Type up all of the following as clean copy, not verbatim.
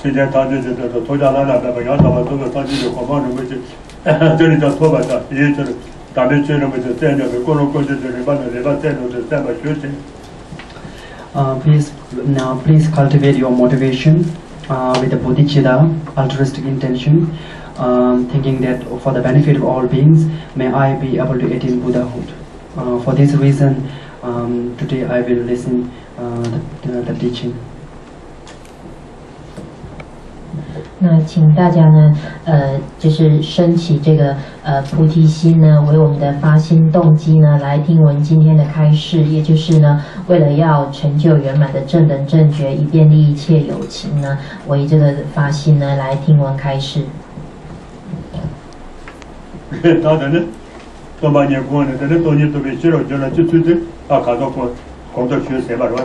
现在他就是脱下来了，不要他们这个他就是恐怕认为是这里叫脱吧的，也就是大家觉得我就这样的，过了过去就是把那把这种就这么学习。Please cultivate your motivation with the bodhicitta, altruistic intention, thinking that for the benefit of all beings, may I be able to attain Buddhahood. For this reason, today I will listen the teaching. 那请大家呢，就是升起这个菩提心呢，为我们的发心动机呢，来听闻今天的开示，也就是呢，为了要成就圆满的正等正觉，以便利一切有情呢，为这个发心呢，来听闻开示。当然呢，多半年过呢，但是多年都被接了，就那就看到工作学习嘛，是吧？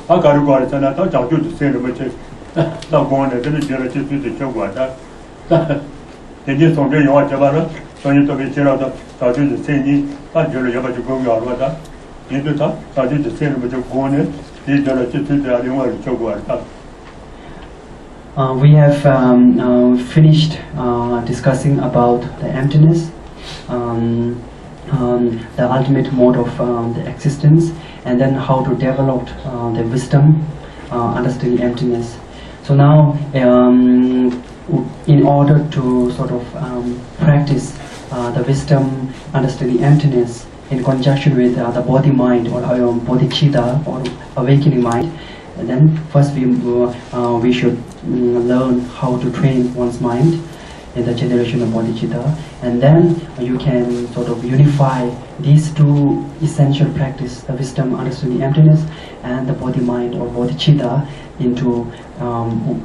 看到过来在那到早就生什么去。到光呢，这里接了就效果的，人家从这用完就完了，所以都被接了的，早就是生意，他觉得要不就公要了的，你对他早就是生什么就光呢，你觉得就这样另外的效果的。We have finished discussing about the emptiness, the ultimate mode of the existence, and then how to develop the wisdom, understanding emptiness. So now, in order to sort of practice the wisdom, understanding emptiness in conjunction with the body mind or bodhicitta or awakening mind, and then first we should learn how to train one's mind in the generation of bodhicitta, and then you can sort of unify these two essential practice, the wisdom, understanding emptiness, and the body mind or bodhicitta into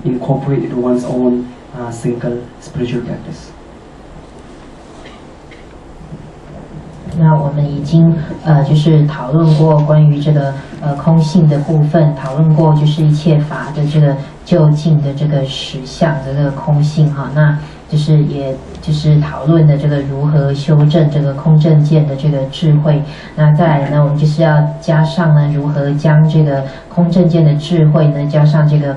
incorporate into one's own single spiritual practice. 那我们已经就是讨论过关于这个空性的部分，讨论过就是一切法的这个究竟的这个实相的这个空性哈，那就是也就是讨论的这个如何修正这个空正见的这个智慧。那再来呢，我们就是要加上呢如何将这个空正见的智慧呢加上这个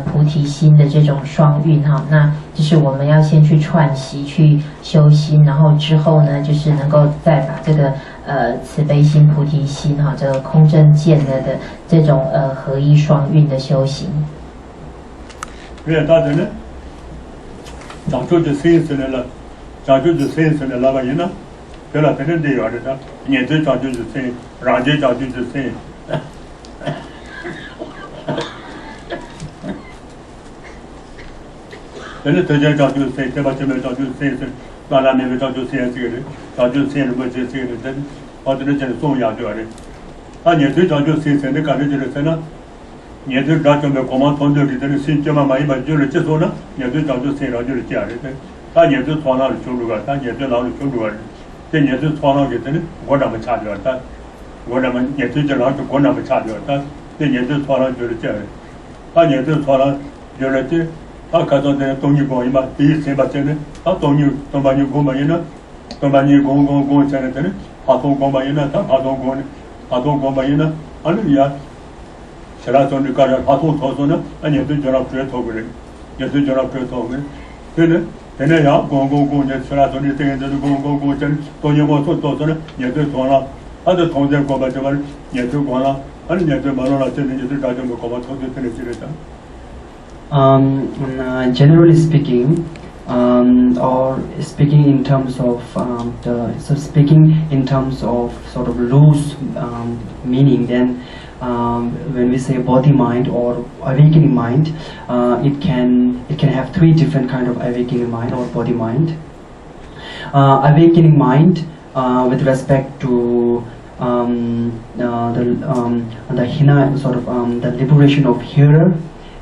菩提心的这种双运哈。那就是我们要先去串习去修心，然后之后呢就是能够再把这个慈悲心、菩提心哈这个空正见的这种合一双运的修行。对，大家呢？早就生出来了，早就生出来了吧？人呢？对了，真的这样的，年纪早就生，人家早就生。真的大家早就生，对吧？这边早就生，完了那边早就生这个人，早就生什么这个人，真，我这里真是重要对吧？他年纪早就生，的感觉就是生了。年纪早就没光芒团队里头的新疆嘛，一般就是这说呢，年纪早就生了就是这样的，他年纪创造的收入啊，他年纪老的收入啊，这年纪创造给真的我那么差的，他我那么年纪就老就我那么差的，他这年纪创造就是这样的，他年纪创造就是这，他看到这东西工艺嘛，第一生把真的，他东把你工嘛人呢，东把你工真的真的，他东工嘛人呢，他东工嘛人呢，安尼呀。其他种的个人，他从操作呢，俺年纪叫他不要操个人，年纪叫他不要操个人，对呢，现在呀，公，呢，其他种的这个就是公，真，多年我做呢，年纪长了，他就同在过吧，这个年纪长了，俺年纪慢了，真的就是大家没过吧，同在这里的。Generally speaking, or speaking in terms of speaking in terms of sort of loose meaning, then when we say body mind or awakening mind, it can have three different kind of awakening mind or body mind. Awakening mind with respect to the hina sort of the liberation of hearer,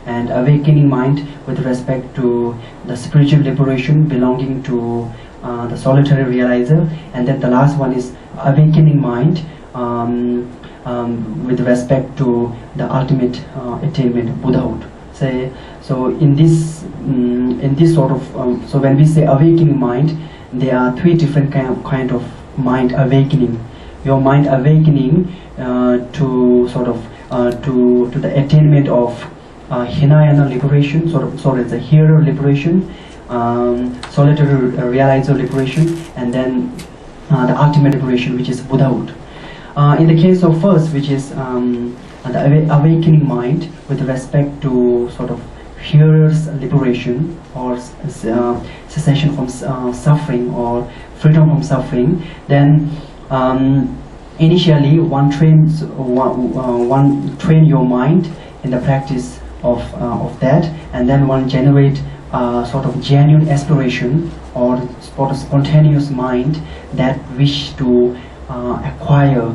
and awakening mind with respect to the spiritual liberation belonging to the solitary realizer, and then the last one is awakening mind with respect to the ultimate attainment, Buddhahood. So in this sort of so when we say awakening mind, there are three different kind of mind awakening. Your mind awakening to sort of to the attainment of Hinayana liberation, sort of the hero liberation, solitary realizer liberation, and then the ultimate liberation, which is Buddhahood. In the case of first, which is the awakening mind, with respect to sort of hearer's liberation or cessation from suffering or freedom from suffering, then initially one train your mind in the practice of that, and then one generate sort of genuine aspiration or sort of spontaneous mind that wish to acquire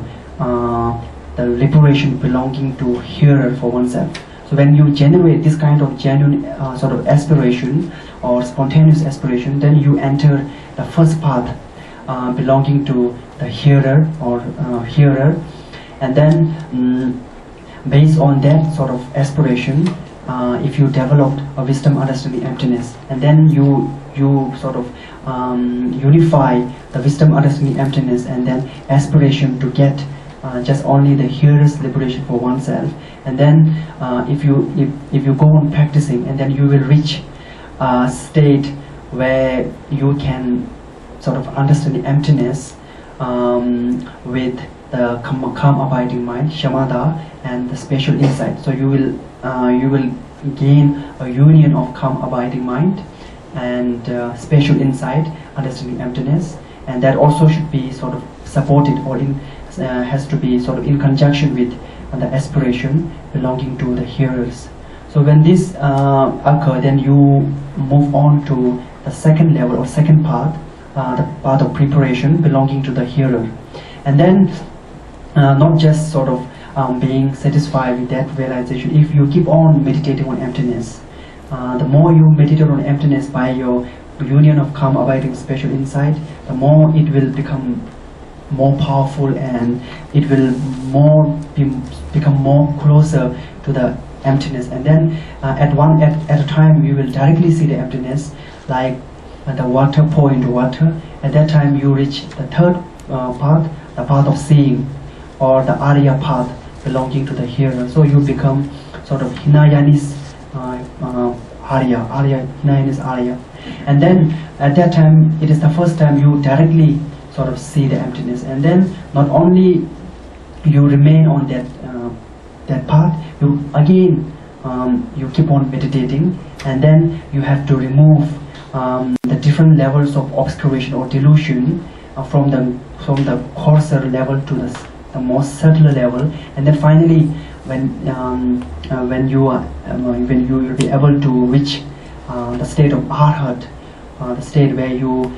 the liberation belonging to hearer for oneself. So when you generate this kind of genuine sort of aspiration or spontaneous aspiration, then you enter the first path belonging to the hearer or hearer, and then based on that sort of aspiration, if you developed a wisdom, understanding, emptiness, and then you sort of unify the wisdom, understanding, emptiness, and then aspiration to get just only the hearer's liberation for oneself, and then if you go on practicing, and then you will reach a state where you can sort of understand the emptiness with the calm abiding mind, shamatha, and the special insight. So you will gain a union of calm abiding mind and special insight, understanding emptiness, and that also should be sort of supported or has to be sort of in conjunction with the aspiration belonging to the hearers. So when this occur, then you move on to the second level or second path, the path of preparation belonging to the hearer, and then not just sort of being satisfied with that realization. If you keep on meditating on emptiness, the more you meditate on emptiness by your union of calm abiding special insight, the more it will become more powerful, and it will become more closer to the emptiness. And then at a time you will directly see the emptiness, like the water pour into water. At that time you reach the third path, the path of seeing, or the Arya path belonging to the hearer. So you become sort of Hinayanis Arya, Hinayanis Arya. And then at that time, it is the first time you directly sort of see the emptiness. And then not only you remain on that path, you again you keep on meditating, and then you have to remove the different levels of obscuration or delusion from the coarser level to the more subtle level. And then finally, when you will be able to reach the state of arhat, the state where you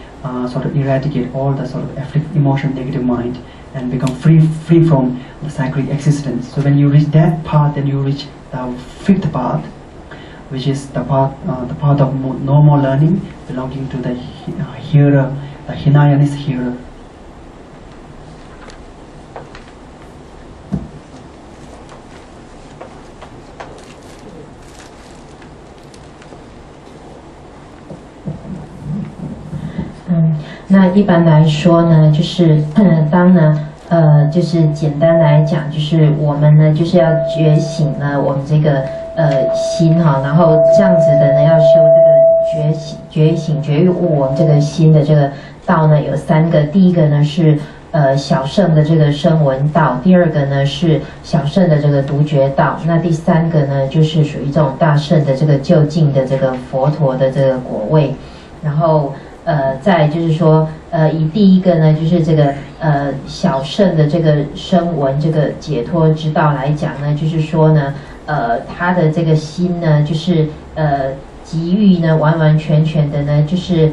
sort of eradicate all the sort of afflictive emotion, negative mind, and become free from the cyclic existence. So when you reach that path, then you reach the fifth path, which is the path of normal learning belonging to the hearer, the Hinayanis hearer.那一般来说呢，就是就是简单来讲，就是我们呢就是要觉醒呢我们这个心哈，然后这样子的呢要修这个觉醒觉悟我们这个心的这个道呢有三个，第一个呢是小乘的这个声闻道，第二个呢是小乘的这个独觉道，那第三个呢就是属于这种大乘的这个究竟的这个佛陀的这个果位。然后再就是说以第一个呢就是这个小乘的这个声闻这个解脱之道来讲呢，就是说呢他的这个心呢就是急欲呢完完全全的呢就是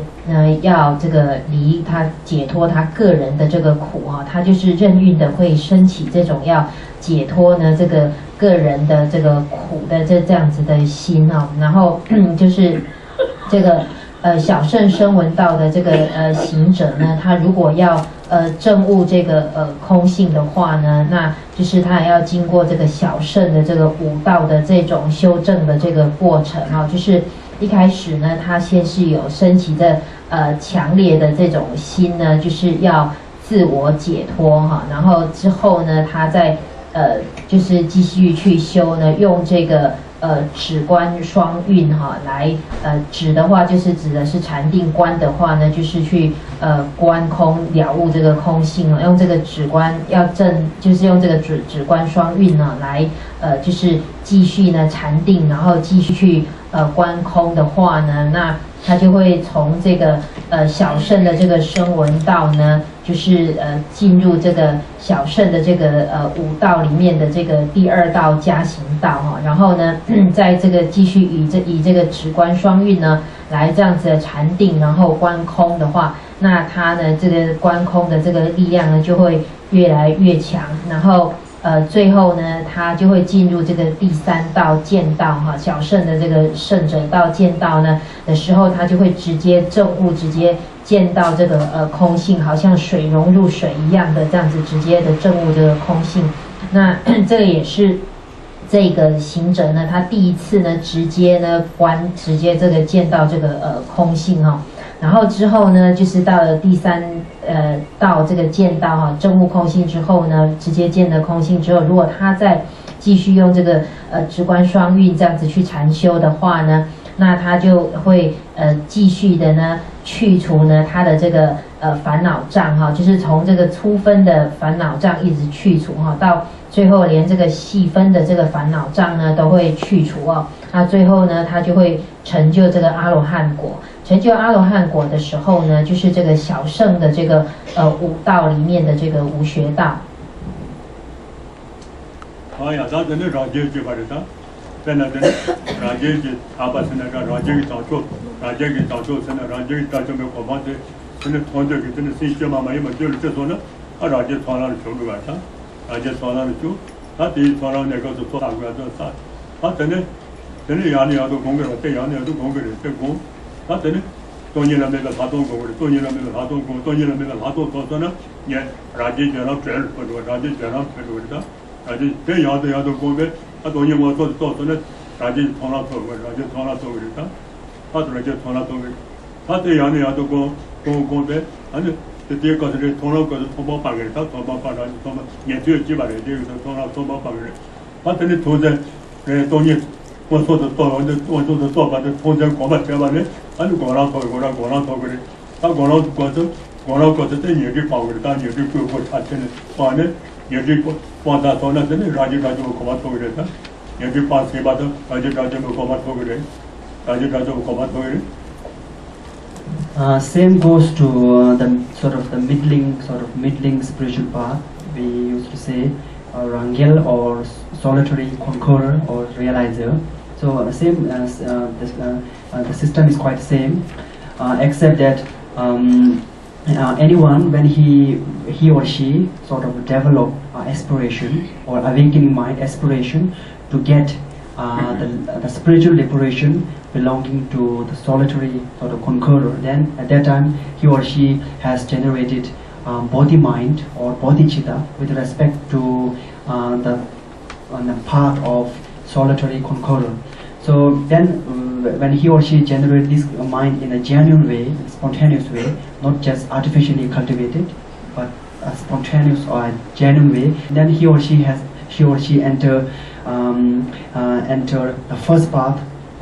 要这个离他解脱他个人的这个苦啊，他就是任运的会升起这种要解脱呢这个个人的这个苦的这样子的心啊，然后就是这个小乘声闻道的这个行者呢，他如果要证悟这个空性的话呢，那就是他也要经过这个小乘的这个五道的这种修正的这个过程啊，就是一开始呢，他先是有升起的强烈的这种心呢，就是要自我解脱哈，然后之后呢，他再就是继续去修呢，用这个止观双运哈，来止的话就是指的是禅定，观的话呢就是去观空了悟这个空性用这个止观要就是用这个止观双运呢来就是继续呢禅定，然后继续去观空的话呢，那他就会从这个小乘的这个声闻道呢，就是进入这个小乘的这个五道里面的这个第二道加行道哈，然后呢，在这个继续以这个止观双运呢来这样子的禅定，然后观空的话，那他呢这个观空的这个力量呢就会越来越强，然后最后呢，他就会进入这个第三道见道哈，小乘的这个圣者道见道呢的时候，他就会直接证悟，直接见到这个空性，好像水融入水一样的这样子直接的证悟这个空性。那这个也是这个行者呢，他第一次呢直接这个见到这个空性哈。然后之后呢，就是到了第三道这个见道哈，证悟空性之后呢，直接见得空性之后，如果他再继续用这个止观双运这样子去禅修的话呢，那他就会继续的呢去除呢他的这个烦恼障哈，就是从这个粗分的烦恼障一直去除哈，到最后连这个细分的这个烦恼障呢都会去除哦。那最后呢，他就会成就这个阿罗汉果。成就阿罗汉果的时候呢，就是这个小乘的这个五道里面的这个无学道。哎呀，他真的让阶级把这他，在那真的让阶级，他把现在让阶级当初，让阶级当初真的让阶级当初没有国防的，真的团队给真的新血嘛嘛，因为就是这时候呢，让阶传上的修路完成，让阶传上的修，他第一传上那个是做大官做啥，他真的养的都工给了，对养的都工给了，这工。他真的，多年了没个他做工的，多年了没个他做工，多年了没个他做说呢，也让这卷上转不住，让这卷上转住的，让这这样的工的，他多年我做呢，让这从那做过，让这从那做过的，他做了就从那做过，他这样的工的，反正这第一个是从那个是从包办的，他从包办上从包，也只有几百人，这个是从那从包办的，他真的从这多年。我做的做法的通常广泛这吧呢，俺就广浪头过来，他广浪过程在年纪包过来，但年纪过过差钱的，反正年纪光他做那真的让就广泛头过来的，年纪帮谁把的，让就广泛头过来，让就广泛头过来。Same goes to the sort of middling spiritual path. We used to say Rangel or solitary conqueror or realizer. So same as the system is quite same, except that anyone when he or she sort of develop aspiration or awakening mind aspiration to get the spiritual liberation belonging to the solitary sort of conqueror, then at that time he or she has generated bodhi mind or bodhicitta with respect to the path of solitary conqueror. So then when he or she generates this mind in a genuine way, spontaneous way, not just artificially cultivated, but a spontaneous or genuine way, then he or she enter the first path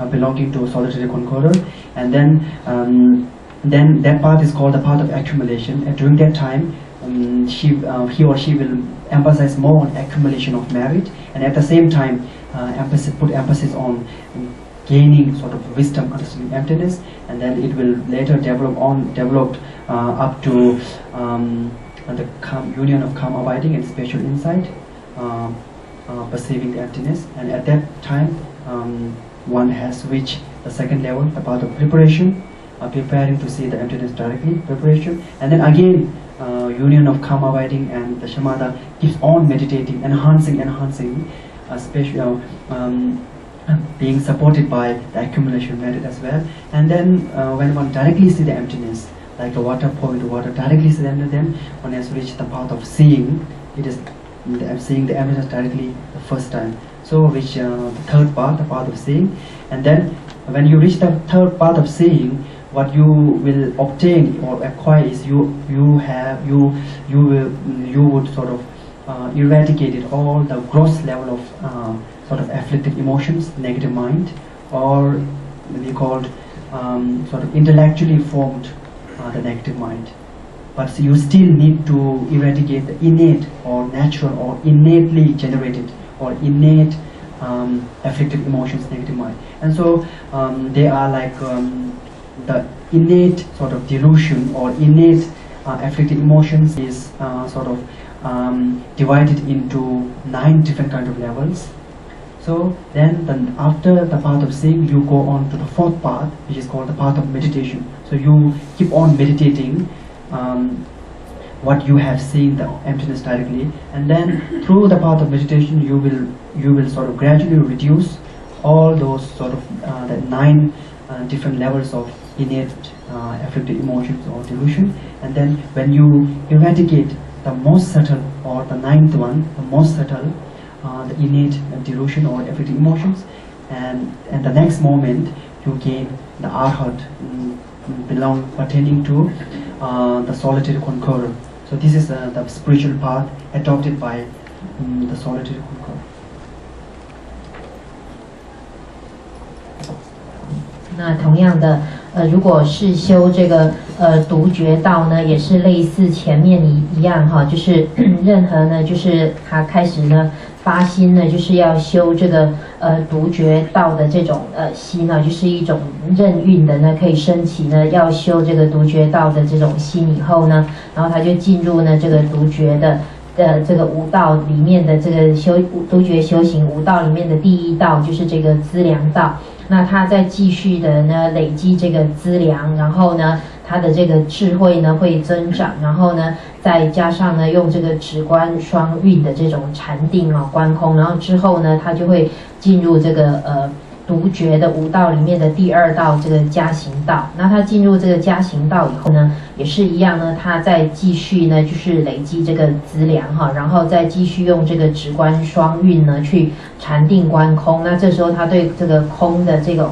belonging to solitary conqueror, and then that path is called the path of accumulation. And during that time, he or she will emphasize more on accumulation of merit, and at the same time put emphasis on gaining sort of wisdom, understanding, emptiness, and then it will later develop up to the union of calm abiding and spiritual insight, perceiving the emptiness, and at that time one has reached the second level, the path of preparation, preparing to see the emptiness directly, preparation, and then again union of calm abiding and the shamatha keeps on meditating, enhancing, especially being supported by the accumulation merit as well. And then when one directly sees the emptiness, like a water pour into water, directly see the emptiness, then one has reached the path of seeing. It is seeing the emptiness directly the first time. So reach the third path, the path of seeing, and then when you reach the third path of seeing, what you will obtain or acquire is you would sort of eradicate all the gross level of sort of afflicted emotions, negative mind, or we called sort of intellectually formed the negative mind. But you still need to eradicate the innate or natural or innately generated or innate afflicted emotions, negative mind. And so they are like the innate sort of delusion or innate afflicted emotions is sort of divided into 9 different kind of levels. So then after the path of seeing, you go on to the 4th path, which is called the path of meditation. So you keep on meditating what you have seen, the emptiness directly, and then through the path of meditation you will sort of gradually reduce all those sort of the 9 different levels of innate afflicted emotions or delusion. And then when you eradicate the most subtle, or the 9th one, the most subtle, the innate delusion or afflicted emotions, and the next moment you gain the arhat, pertaining to the solitary conqueror. So this is the spiritual path adopted by the solitary conqueror. 那同样的，如果是修这个独觉道呢，也是类似前面一样哈，就是任何呢，就是他开始呢发心呢，就是要修这个独觉道的这种心呢，就是一种任运的呢，可以升起呢，要修这个独觉道的这种心以后呢，然后他就进入呢这个独觉的这个五道里面的这个独觉修行五道里面的第一道就是这个资粮道。那他再继续的呢累积这个资粮，然后呢他的这个智慧呢会增长，然后呢再加上呢用这个止观双运的这种禅定啊观空，然后之后呢他就会进入这个独觉的五道里面的第2道这个加行道。那他进入这个加行道以后呢，也是一样呢，他再继续呢就是累积这个资粮哈，然后再继续用这个止观双运呢去禅定观空。那这时候他对这个空的这种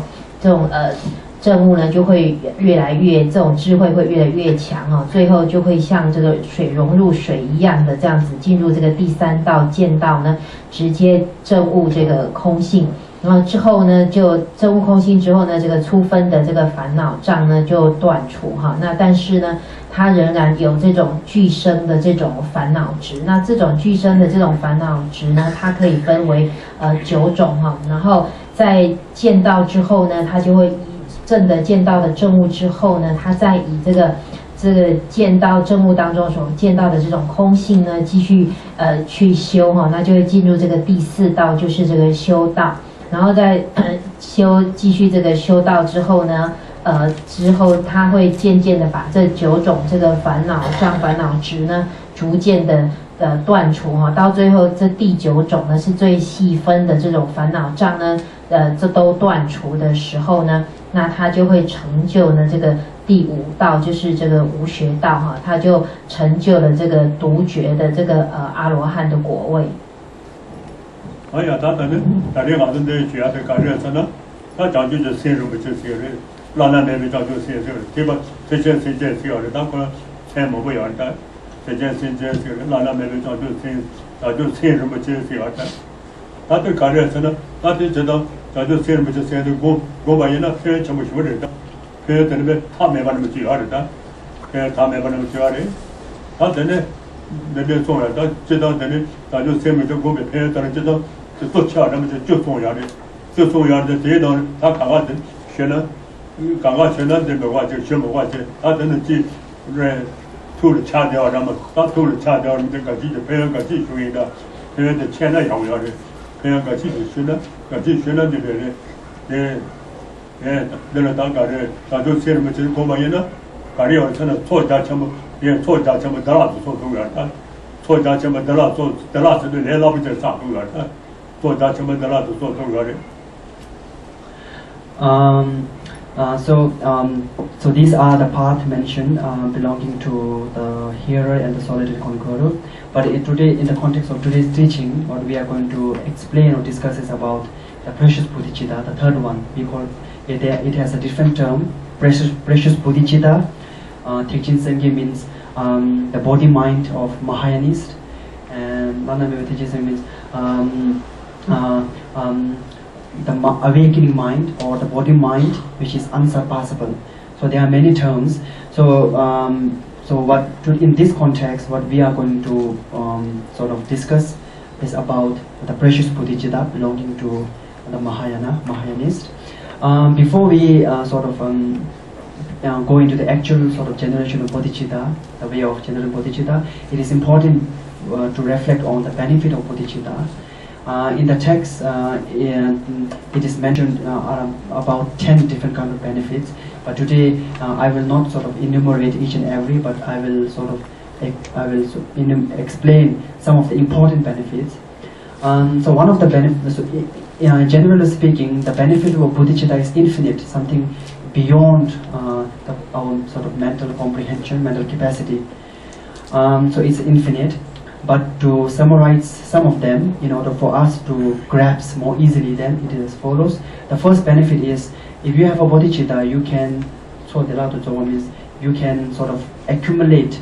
证悟呢就会越来越，这种智慧会越来越强哈，最后就会像这个水融入水一样的这样子进入这个第3道见道呢，直接证悟这个空性。然后之后呢，就证悟空性之后呢，这个粗分的这个烦恼障呢就断除哈。那但是呢，它仍然有这种俱生的这种烦恼执。那这种俱生的这种烦恼执呢，它可以分为9种哈。然后在见到之后呢，它就会以正的见到的证悟之后呢，它再以这个见到证悟当中所见到的这种空性呢，继续去修哈，那就会进入这个第4道，就是这个修道。然后在继续这个修道之后呢，之后他会渐渐的把这9种这个烦恼障、烦恼执呢，逐渐的断除哈，到最后这第9种呢是最细分的这种烦恼障呢，这都断除的时候呢，那他就会成就呢这个第5道，就是这个无学道哈，他就成就了这个独觉的这个阿罗汉的果位。哎呀，他等大家好像在学的感觉真的，他讲究就深入不就是的，让人们讲究深入，对吧？这件是要的，他可能才不要的，这件是让人们讲究深入不就是要的，他对感觉真的，他对知道讲究深入不就是的，我把人家非全部学的，非在那边他没把那么学的，他没把那么学的，他真的。那边重要，他知道那里，他就前面就我们朋友在那知道，就做巧，那么就重要的，就重要的这一道，他刚刚学了，这个话就学不话就，他真的去，偷了掐掉，那么他偷了掐掉，你这个技术培养个技术的，培养的钱呢要的，培养个技术学呢这边的，那个当个的，他就前面就是公办人呢，搞的要成了作家全部。也错家全部得了做动员的，错家全部得了是对连老百姓啥动员的，错家全部得了做动员的。So these are the paths mentioned belonging to the hearer and the solitary conqueror. But today, in the context of today's teaching, what we are going to explain or discuss is about the precious bodhicitta, the 3rd one. Because it has a different term, precious bodhicitta. Tekchin Sengye means the body mind of Mahayanist, and Lanameva Tekchin Sengye means awakening mind or the body mind, which is unsurpassable. So there are many terms. So in this context, what we are going to sort of discuss is about the precious Bodhicitta belonging to the Mahayanist. Before we go into the actual sort of generation of Bodhicitta, the way of generating Bodhicitta, it is important to reflect on the benefit of Bodhicitta. In the text, it is mentioned about 10 different kind of benefits. But today, I will not sort of enumerate each and every, but I will explain some of the important benefits. So one of the benefits, generally speaking, the benefit of Bodhicitta is infinite, something beyond our sort of mental comprehension, mental capacity. So it's infinite. But to summarize some of them, in order for us to grasp more easily, then it is as follows. The first benefit is, if you have a Bodhicitta, you can, you can sort of accumulate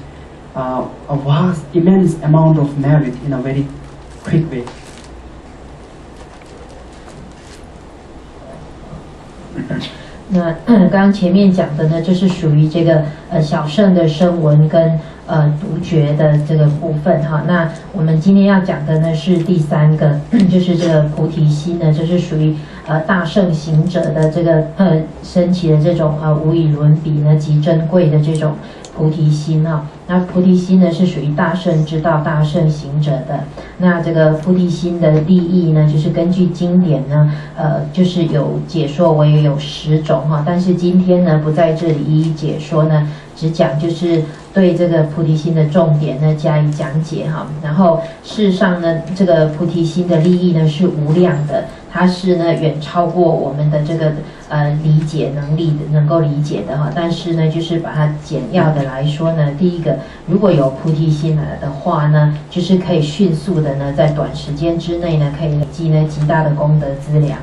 a vast, immense amount of merit in a very quick way.那刚刚前面讲的呢，就是属于这个小乘的声闻跟独觉的这个部分哈。那我们今天要讲的呢是第三个，就是这个菩提心呢，就是属于大乘行者的这个升起的这种无以伦比呢极珍贵的这种菩提心啊。那菩提心呢是属于大乘之道、大乘行者的。那这个菩提心的利益呢，就是根据经典呢，就是有解说为有10种哈。但是今天呢，不在这里一一解说呢，只讲就是对这个菩提心的重点呢加以讲解哈。然后事实上呢，这个菩提心的利益呢是无量的，它是呢远超过我们的这个理解能力的，能够理解的哈。但是呢，就是把它简要的来说呢，第一个，如果有菩提心的话呢，就是可以迅速的呢，在短时间之内呢，可以累积呢极大的功德资粮。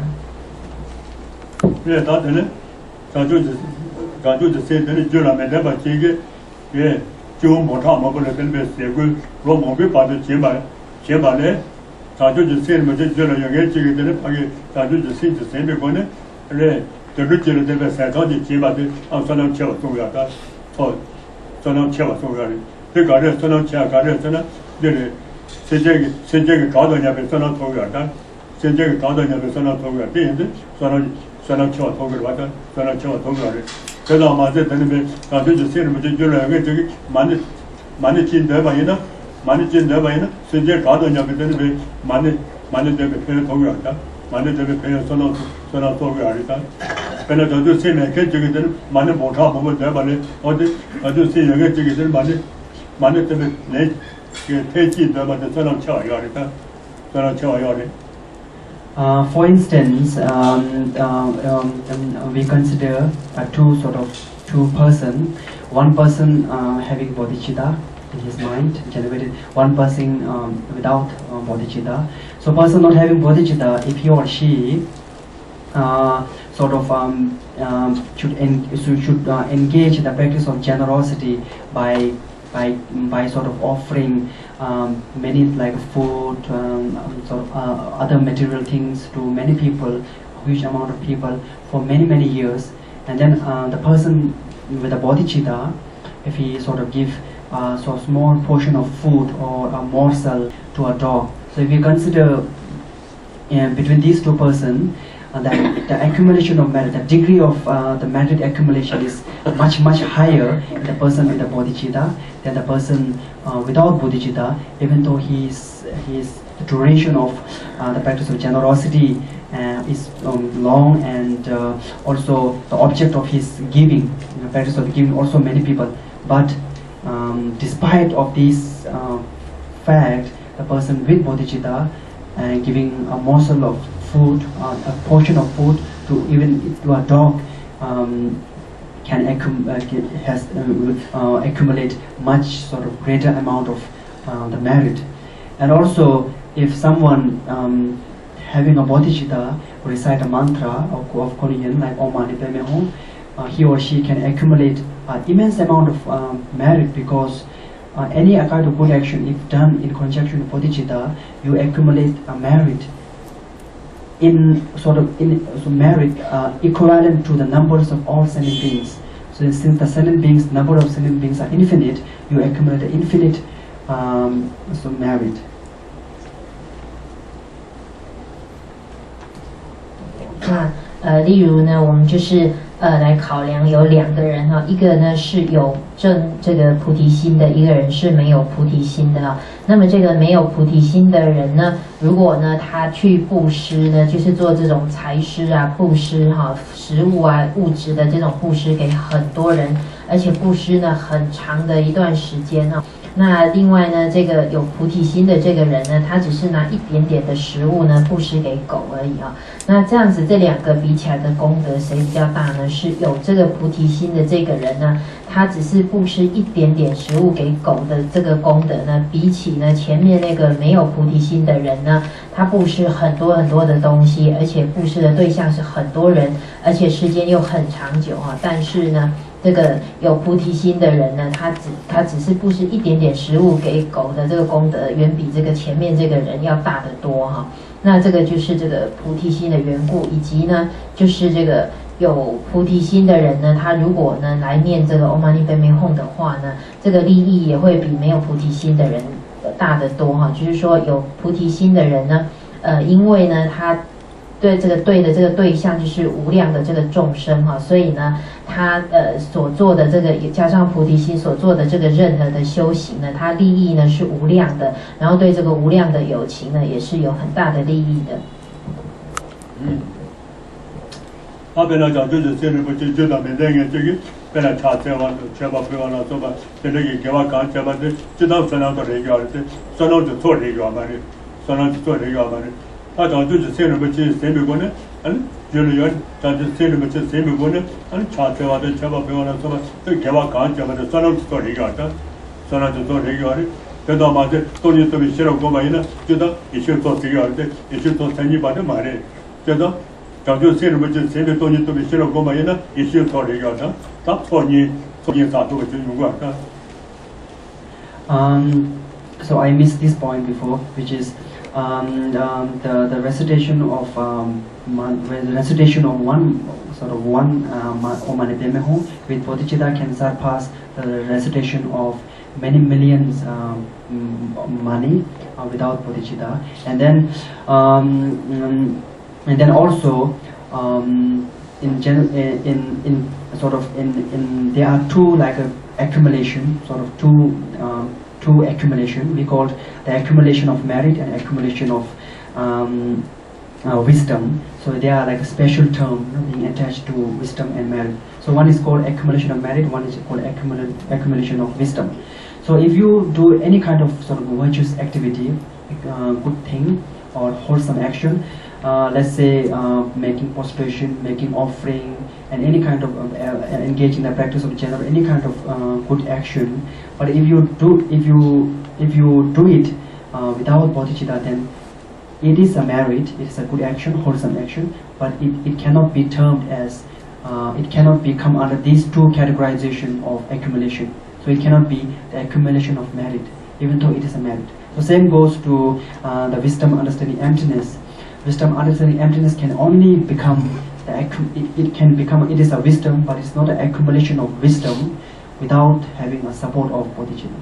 对，当然呢，咱就是现在的就那么那么这个，就毛差毛不能跟别社会，若毛病把它减吧呢，咱就是现在就那样个这个的，把个咱就是现在个呢，就是这个这个山上的减吧的，算到7万重要的，算到7万重要的，这个人算到7，个人算到那个，现在个高到那边算到重要的，现在个高到那边算到重要的，这样子算到7万重要的，算到7万重要的。这老嘛在那边，咱就是现在就那个这个蛮的进得吧呢，现在搞到那边那边蛮的这个朋友同样的，蛮的这个朋友算到多个而已的，本来咱就现在看这个人蛮的没差不得吧呢，我就现在看这个人蛮的这个来个太进得吧的算到7万的，算到7万的。For instance, we consider two person. One person having bodhicitta in his mind generated. One person without bodhicitta. So, person not having bodhicitta, if he or she should engage in the practice of generosity by sort of offering many like food, other material things to many people, huge amount of people for many years, and then the person with a bodhicitta, if he sort of give so small portion of food or a morsel to a dog. So if you consider between these two persons, that the accumulation of merit, the degree of the merit accumulation is much higher in the person with the bodhicitta than the person without bodhicitta, even though his the duration of the practice of generosity is long, and also the object of his giving, the practice of giving also many people. But despite of this fact, the person with bodhicitta giving a morsel of food, a portion of food to even to a dog, can accumulate much sort of greater amount of the merit. And also, if someone having a bodhicitta recite a mantra of Korean like Om Mani Padme Hum, he or she can accumulate immense amount of merit, because any kind of good action, if done in conjunction with bodhicitta, you accumulate a merit in sort of so merit equivalent to the numbers of all sentient beings. So since the sentient beings, number of sentient beings are infinite, you accumulate infinite so merit. 那例如呢，我们就是来考量有2个人哈，一个呢是有这个菩提心的，一个人是没有菩提心的哈。那么这个没有菩提心的人呢，如果呢他去布施呢，就是做这种财施啊、布施哈、食物啊、物质的这种布施给很多人，而且布施呢很长的一段时间啊。那另外呢，这个有菩提心的这个人呢，他只是拿一点点的食物呢布施给狗而已啊。那这样子这2个比起来的功德谁比较大呢？是有这个菩提心的这个人呢，他只是布施一点点食物给狗的这个功德呢，比起呢前面那个没有菩提心的人呢，他布施很多很多的东西，而且布施的对象是很多人，而且时间又很长久啊。但是呢，这个有菩提心的人呢，他只是布施一点点食物给狗的这个功德，远比这个前面这个人要大得多哈。那这个就是这个菩提心的缘故，以及呢，就是这个有菩提心的人呢，他如果呢来念这个 Om Mani Padme Hum 的话呢，这个利益也会比没有菩提心的人大得多哈。就是说有菩提心的人呢，因为呢他对这个对象就是无量的这个众生哈，所以呢，他所做的这个也加上菩提心所做的这个任何的修行呢，它利益呢是无量的，然后对这个无量的有情呢也是有很大的利益的。阿边来讲就是现在不就到缅甸这个，本来查这完查把不完了，说吧，现在给我讲查把这知道算到这个了，算到就做这个嘛的，算到就做这个嘛的。他讲就是现在不去谁没过呢？就是有讲就现在不去谁没过呢？查这完的查把不完了，说吧，这给我讲查把这算到就做这个的，算到就做这个的。这到嘛这东西都没写了过嘛，呢，觉得一起做这个的，一起做生意把这买的，觉得。讲就现在不就现在东西都没写了过嘛，呢，一起做这个的，他做你啥都就用过的。So I missed this point before, which is the recitation of one Om Mani Padme Hum with Bodhicitta can surpass the recitation of many millions money without Bodhicitta, and then also in there are two like accumulation, sort of two accumulation. We call the accumulation of merit and accumulation of wisdom. So they are like a special term being attached to wisdom and merit. So one is called accumulation of merit, one is called accumulation of wisdom. So if you do any kind of sort of virtuous activity, good thing or wholesome action, let's say making prostration, making offering, and any kind of engage in the practice of general, any kind of good action. But if you do it without bodhicitta, then it is a merit, it is a good action, wholesome action, but it cannot be termed as, it cannot become under these two categorization of accumulation. So it cannot be the accumulation of merit, even though it is a merit. So same goes to the wisdom, understanding, emptiness. Wisdom, understanding, emptiness can only become it is a wisdom, but it's not an accumulation of wisdom without having a support of bodhicitta.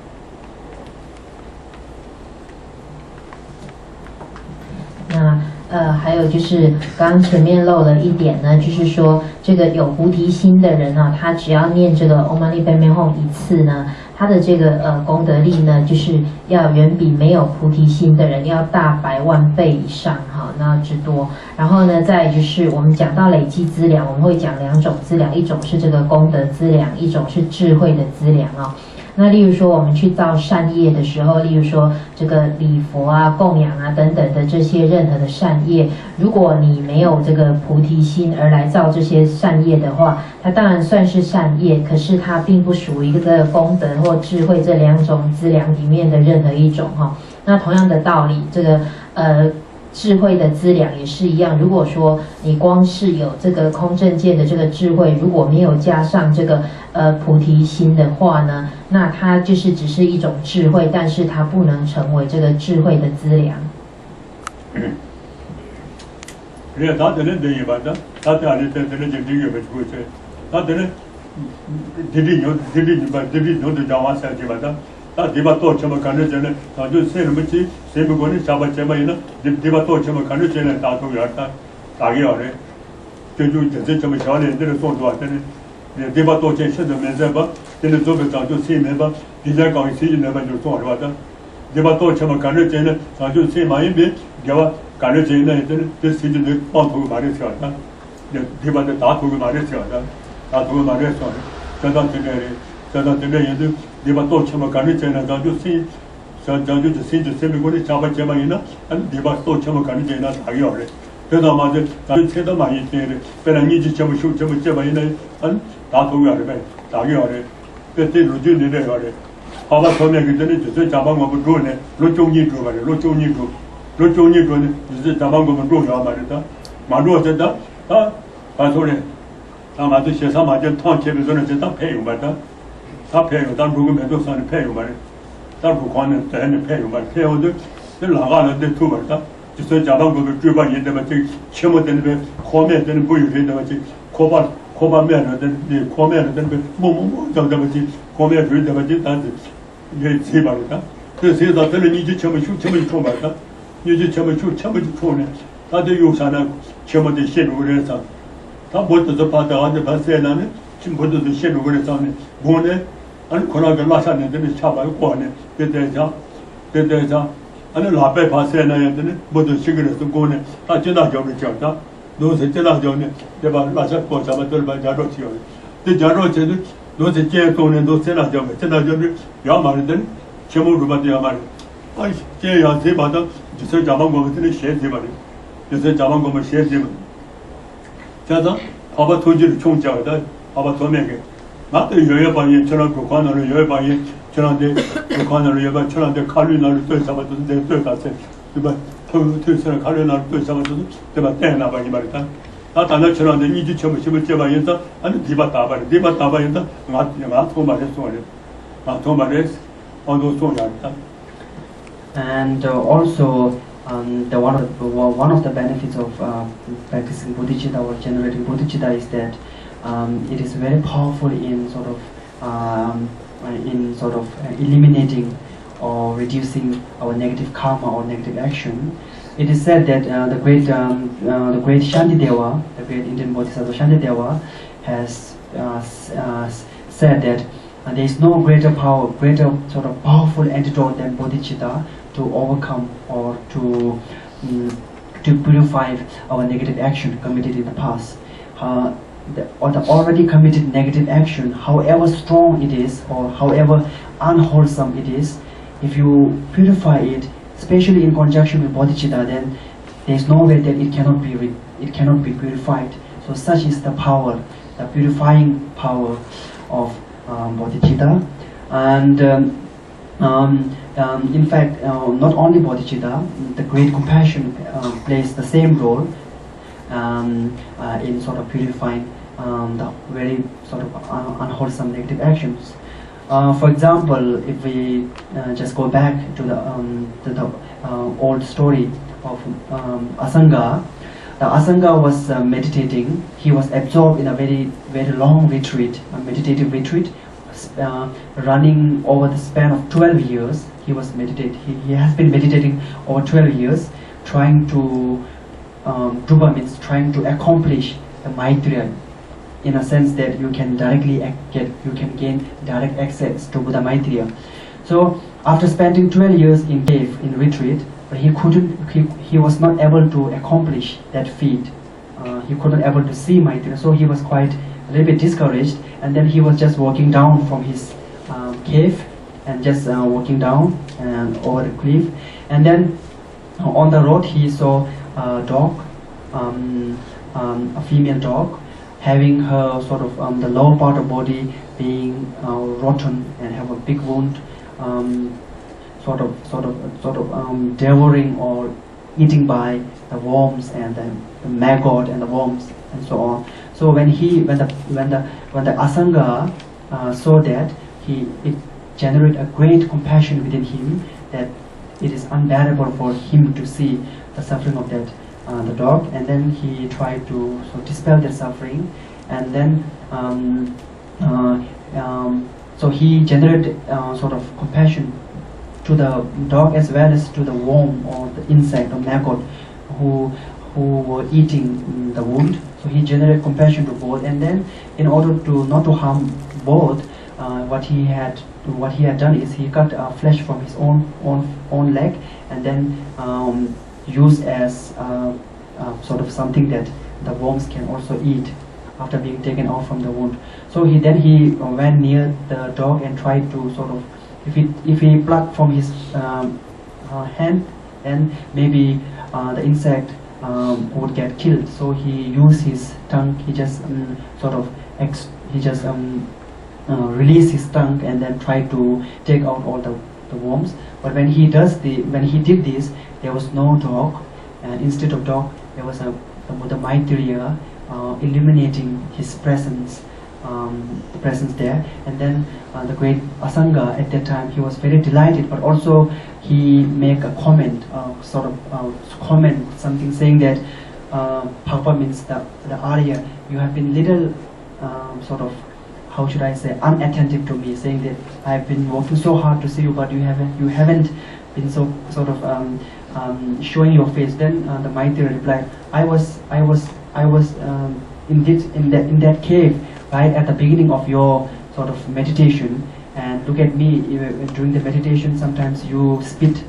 那还有就是刚前面漏了一点呢，就是说这个有菩提心的人呢，他只要念这个 Om Mani Padme Hum 一次呢，他的这个功德力呢，就是要远比没有菩提心的人要大100万倍以上哈，那之多。然后呢，再就是我们讲到累积资粮，我们会讲2种资粮，一种是这个功德资粮，一种是智慧的资粮啊。那例如说我们去造善业的时候，例如说这个礼佛啊、供养啊等等的这些任何的善业，如果你没有这个菩提心而来造这些善业的话，它当然算是善业，可是它并不属于一个功德或智慧这2种资粮里面的任何一种哈。那同样的道理，这个智慧的资粮也是一样。如果说你光是有这个空正见的这个智慧，如果没有加上这个菩提心的话呢，那它就是只是一种智慧，但是它不能成为这个智慧的资粮。 그래 다들은 되게 맞다. 다들 안에 때는 이제 되게 배우고 있어요. 다들은 들이 자와서 맞다. 다 디바 또 처음 가는 전에 아주 새로 뭐지 세부고는 잡았지만이나 디바 또 처음 가는 전에 다도 열다 다게 어래. 저주 이제 좀 전에 애들 손도 왔더니 디바 또 제시도 면서 봐. 근데 저도 자주 세면 봐. 디자 강의 시즌에 봐 좀 왔다. 디바 또 처음 가는 전에 아주 세 많이 비 겨와 가는 전에 애들 그 시즌에 뻔하고 말했어 왔다. 디바도 다 두고 말했어 왔다. 다 두고 말했어. 저도 얘들 디바 또 처음 가는 전에 아주 자주 신주 세미고리 잡았지만이나 디바 또 처음 가는 전에 다게 어래. 그래서 맞아 다른 세도 많이 때려 배랑이지 좀 쇼좀 잡아이나 다 두고 알아봐. 다게 어래. 그때 루즈네 어래. 봐봐 처음에 그때는 저 잡아먹고 dro네. 로종이 줘 말이야. 로종이 줘는 이제 잡아먹고 dro야 말이다. 말로었다. 가서래. 다 맞아 세상 맞아 통째로는 진짜 배우 말다. 다 배우 단 누구 매도선에 배우 말이야. 다 부관은 때는 배우 말. 배우들 나가는데 두 말다. 저 잡아먹고 줘봐 얘들 맞지. 처음에는 왜 코메는 보이는데 맞지. 코바면은 코메는 뭐뭐 저다지 코메 들다 맞지. 다 이게 세 말이다. 그래서 다들 이제 처음 좀 말다. 이제 처음 초네. 다들 요사나 처음에 시로 그래서 다 못도 받아가지고 봤어야는 지금 못도 시로 그래서 뭐네 아니 코나가 라샤는데 차바고 거네. 그때자 아니 라베 봤어야는 모두 시그래서 거네. 다 지나 저기 저다. 너서 지나 저네. 내가 라샤 거 잡아들 봐 자로 지어. 그 자로 제도 너서 제 돈에 너 지나 저기 야 말은 제목으로 받아야 말. 아이 제야 제 받아 저 잡은 거 같은 셰제 말이. 저 잡은 거면 셰제 자자 아바 토지를 총자다 아바 도매게 나도 여여방에 저런 그 관원을 여여방에 저런데 그 관원을 여여방 저런데 칼리나를 또 잡았는데 또 갔어요. 그봐 토스를 칼리나를 또 잡았는데 내가 때나 봐이 말이다. 나 단어 저런데 이지 처음 심을 때 봐인다 아니 디바 따봐인다 나 도말했어 말이야. 아 도말했어 어도 소리한다. And also one of the benefits of practicing bodhicitta or generating bodhicitta is that it is very powerful in sort of eliminating or reducing our negative karma or negative action. It is said that the great Shantideva, the great Indian Bodhisattva Shantideva, has said that there is no greater sort of powerful antidote than bodhicitta to overcome or to purify our negative action committed in the past. The already committed negative action, however strong it is or however unwholesome it is, if you purify it, especially in conjunction with bodhicitta, then there is no way that it cannot be purified. So such is the power, the purifying power of bodhicitta. And in fact, not only bodhicitta, the great compassion plays the same role in sort of purifying the very sort of unwholesome negative actions. For example, if we just go back to the old story of Asanga, the Asanga was meditating. He was absorbed in a very, very long retreat, a meditative retreat, running over the span of 12 years. He has been meditating over 12 years, trying to trying to accomplish the Maitreya, in a sense that you can gain direct access to Buddha Maitreya. So after spending 12 years in cave, in retreat, but he was not able to accomplish that feat. He couldn't able to see Maitreya, so he was quite a little bit discouraged, and then he was just walking down from his cave and just walking down and over the cliff, and then on the road he saw a dog, a female dog, having her sort of the lower part of body being rotten and have a big wound, sort of devouring or eating by the worms and the maggot and the worms and so on. So when the Asanga saw that, it generated a great compassion within him, that it is unbearable for him to see the suffering of that the dog, and then he tried to dispel the suffering, and then so he generated sort of compassion to the dog as well as to the worm or the insect or maggot who were eating the wound. So he generated compassion to both, and then in order to not to harm both, what he had done is he cut flesh from his own leg, and then used as sort of something that the worms can also eat after being taken out from the wound. So he went near the dog and tried to sort of, if he plucked from his hand, then maybe the insect would get killed. So he used his tongue. He just released his tongue and then tried to take out all the worms. But when he did this, there was no dog, and instead of dog, there was the Maitreya illuminating his presence. The presence there, and then the great Asanga at that time, he was very delighted, but also he made a comment, something saying that Papa means the Arya, you have been little how should I say, unattentive to me, saying that I've been working so hard to see you, but you haven't been so showing your face. Then the Maitreya replied, I was indeed in that cave right at the beginning of your sort of meditation, and look at me, during the meditation sometimes you spit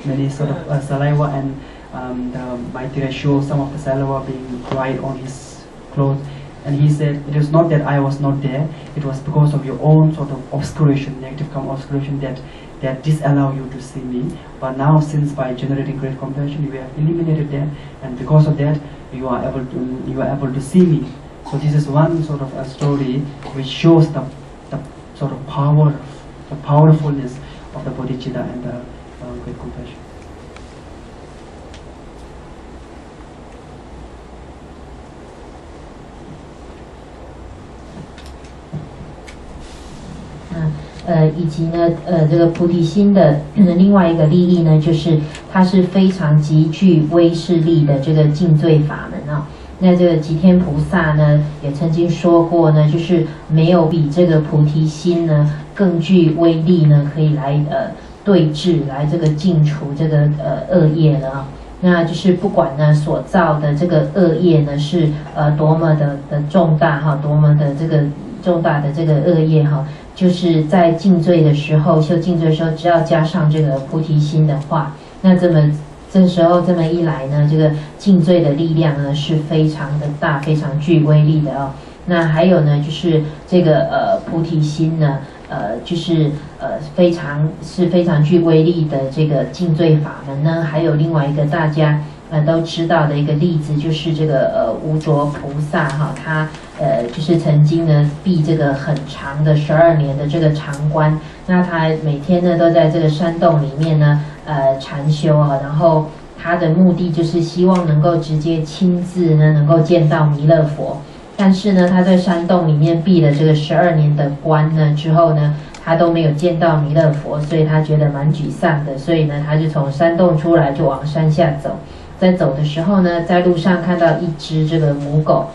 many sort of saliva, and the Maitreya shows some of the saliva being dried on his clothes, and he said, it is not that I was not there, it was because of your own sort of obscuration, negative karma obscuration, that disallow you to see me. But now, since by generating great compassion you have eliminated that, and because of that you are able to see me. So this is one sort of a story which shows the sort of power, the powerfulness of the bodhicitta and the great compassion. 以及呢，这个菩提心的另外一个利益呢，就是它是非常极具威势力的这个净罪法门啊。那这个吉天菩萨呢，也曾经说过呢，就是没有比这个菩提心呢更具威力呢，可以来对治，来这个净除这个恶业了啊。那就是不管呢所造的这个恶业呢是多么的重大哈，多么的这个重大的这个恶业哈。 就是在净罪的时候，修净罪的时候，只要加上这个菩提心的话，那这时候这么一来呢，这个净罪的力量呢是非常的大，非常具威力的啊。那还有呢，就是这个菩提心呢，就是非常具威力的这个净罪法门呢，还有另外一个大家都知道的一个例子，就是这个无着菩萨哈，他就是曾经呢闭这个很长的12年的这个长关，那他每天呢都在这个山洞里面呢禅修啊，然后他的目的就是希望能够直接亲自呢能够见到弥勒佛，但是呢他在山洞里面闭了这个12年的关呢之后呢，他都没有见到弥勒佛，所以他觉得蛮沮丧的，所以呢他就从山洞出来就往山下走。 在走的时候呢，在路上看到一只这个母狗，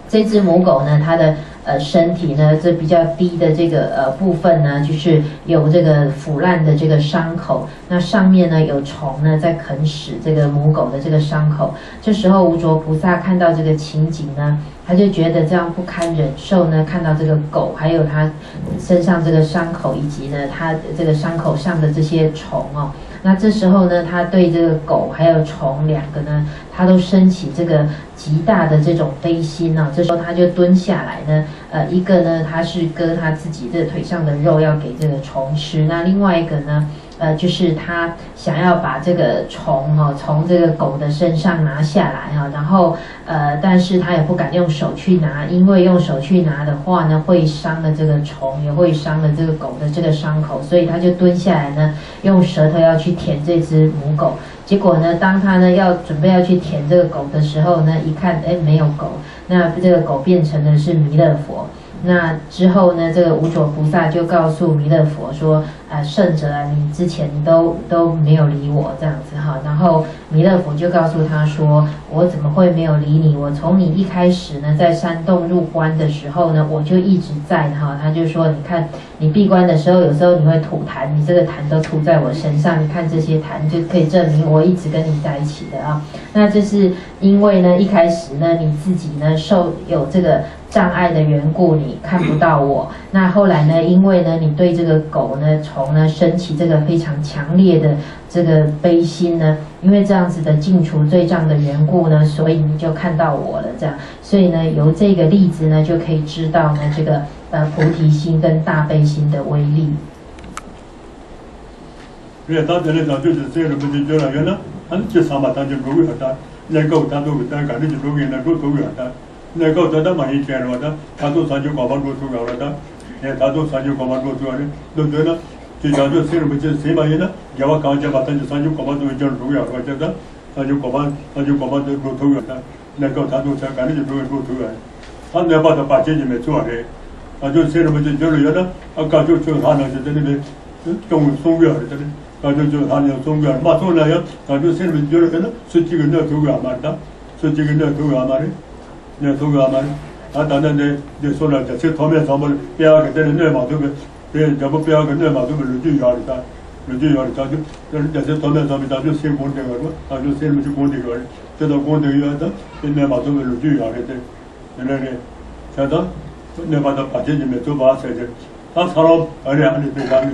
这只母狗呢，它的身体呢，这比较低的这个部分呢，就是有这个腐烂的这个伤口，那上面呢有虫呢在啃食这个母狗的这个伤口。这时候无着菩萨看到这个情景呢，他就觉得这样不堪忍受呢，看到这个狗还有它身上这个伤口，以及呢它这个伤口上的这些虫哦。 那这时候呢，他对这个狗还有虫两个呢，他都升起这个极大的这种悲心啊。这时候他就蹲下来呢，一个呢他是割他自己这腿上的肉要给这个虫吃，那另外一个呢，就是他想要把这个虫哈从这个狗的身上拿下来哈，然后但是他也不敢用手去拿，因为用手去拿的话呢，会伤了这个虫，也会伤了这个狗的这个伤口，所以他就蹲下来呢，用舌头要去舔这只母狗。结果呢，当他呢准备要去舔这个狗的时候呢，一看，哎，没有狗，那这个狗变成的是弥勒佛。那之后呢，这个无著菩萨就告诉弥勒佛说：“圣者啊，你之前都没有理我这样子哈。”然后弥勒佛就告诉他说：“我怎么会没有理你？我从你一开始呢，在山洞入关的时候呢，我就一直在哈。”他就说：“你看，你闭关的时候，有时候你会吐痰，你这个痰都吐在我身上，你看这些痰就可以证明我一直跟你在一起的啊。那这是因为呢，一开始呢，你自己呢有这个障碍的缘故，你看不到我。那后来呢，因为呢，你对这个狗呢、虫呢升起这个非常强烈的这个悲心呢，因为这样子的尽除罪障的缘故呢，所以你就看到我了。这样，所以呢，由这个例子呢，就可以知道呢，这个菩提心跟大悲心的威力。他这里早就是这个不就叫了，原来俺这上嘛，他就如何的，那个他都他感觉就如何那都如何的。那个他嘛以前了的，他都上就搞不出出了的，他都上就搞不出出了，都对了，就早就谁不就谁嘛人呢？叫我刚讲嘛，他就上就搞不出就如了，我觉得他就搞不就出出了的，那个他都才感觉就如何出出了，他那把他把这就没做的，他就谁不就叫了原来，刚就他那就在那边中松表的，他就他那松表，马上那样，他就谁不就了原来十几个那头表嘛的，十几个那头表嘛的。那头个嘛，当然的说了，这方面上么不要给这人内嘛，对不对？要不要给内嘛，对不对？就要的他，就要的他就这方面上面他就先讲这个了，他就先不去讲这个了，这到讲这个要的，内嘛对不对？就要的对，原来的，现在内嘛他把这里面做把事情，他查了2年对他们。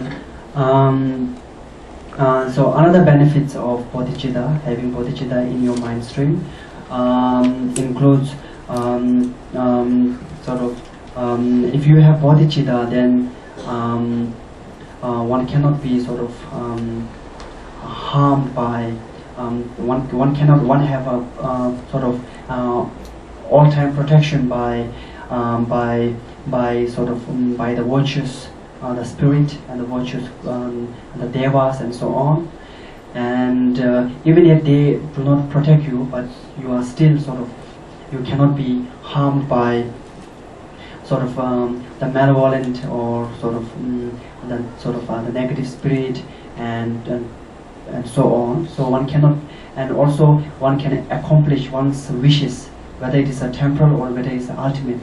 So another benefits of bodhicitta, having bodhicitta in your mind stream, includes if you have bodhicitta, then one cannot be harmed by one have a all-time protection by the virtues, the spirit and the virtues, the devas and so on. And even if they do not protect you, but you are still you cannot be harmed by the malevolent or the negative spirit and so on. So one cannot, and also one can accomplish one's wishes, whether it is a temporal or whether it is ultimate.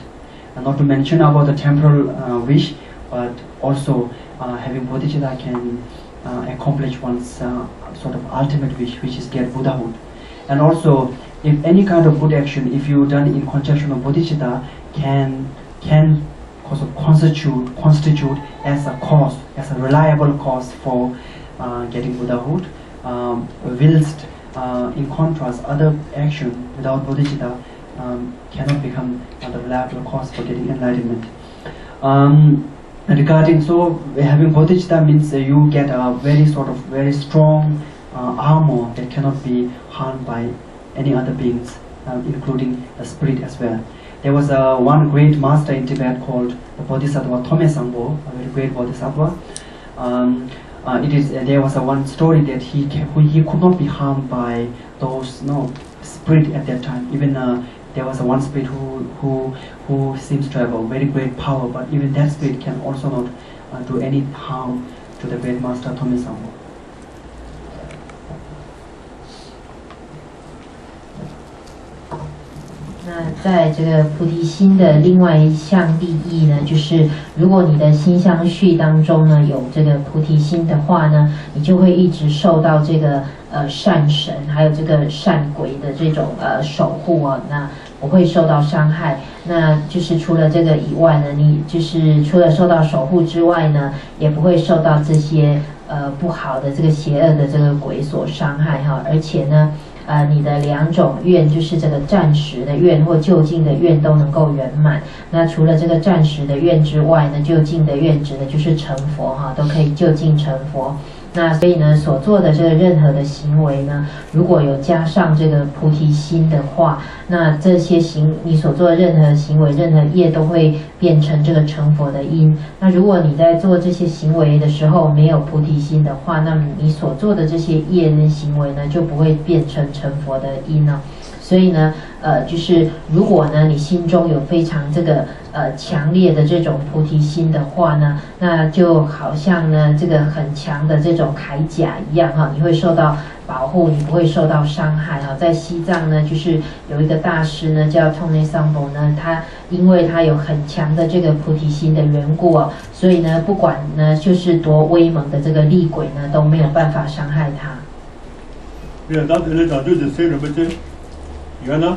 And not to mention about the temporal wish, but also having bodhicitta can accomplish one's ultimate wish, which is get Buddhahood. And also, if any kind of good action, if you done in conjunction of bodhicitta, can constitute as a cause, as a reliable cause for getting Buddhahood. Whilst in contrast, other action without bodhicitta cannot become the reliable cause for getting enlightenment. Regarding having bodhicitta means you get a very strong armor that cannot be harmed by any other beings, including the spirit as well. There was one great master in Tibet called the Bodhisattva Thome Sangpo, a very great bodhisattva. There was one story that he could not be harmed by those spirit at that time. Even there was one spirit who seems to have a very great power, but even that spirit can also not do any harm to the great master Thome Sangpo. 那在这个菩提心的另外一项利益呢，就是如果你的心相续当中呢有这个菩提心的话呢，你就会一直受到这个善神还有这个善鬼的这种守护啊，那不会受到伤害。那就是除了这个以外呢，你就是除了受到守护之外呢，也不会受到这些不好的这个邪恶的这个鬼所伤害哈，而且呢。你的2种愿，就是这个暂时的愿或就近的愿都能够圆满。那除了这个暂时的愿之外呢，就近的愿指的就是成佛哈，都可以就近成佛。那所以呢，所做的这个任何的行为呢，如果有加上这个菩提心的话，那这些你所做的任何行为、任何业都会变成这个成佛的因。那如果你在做这些行为的时候没有菩提心的话，那么你所做的这些业跟行为呢，就不会变成成佛的因呢。所以呢，就是如果呢你心中有非常这个强烈的这种菩提心的话呢，那就好像呢这个很强的这种铠甲一样哈，你会受到保护，你不会受到伤害哈。在西藏呢，就是有一个大师呢叫通内桑博呢，他因为他有很强的这个菩提心的缘故哦，所以呢不管呢就是多威猛的这个厉鬼呢都没有办法伤害他。当时呢，早就是谁人不知，原来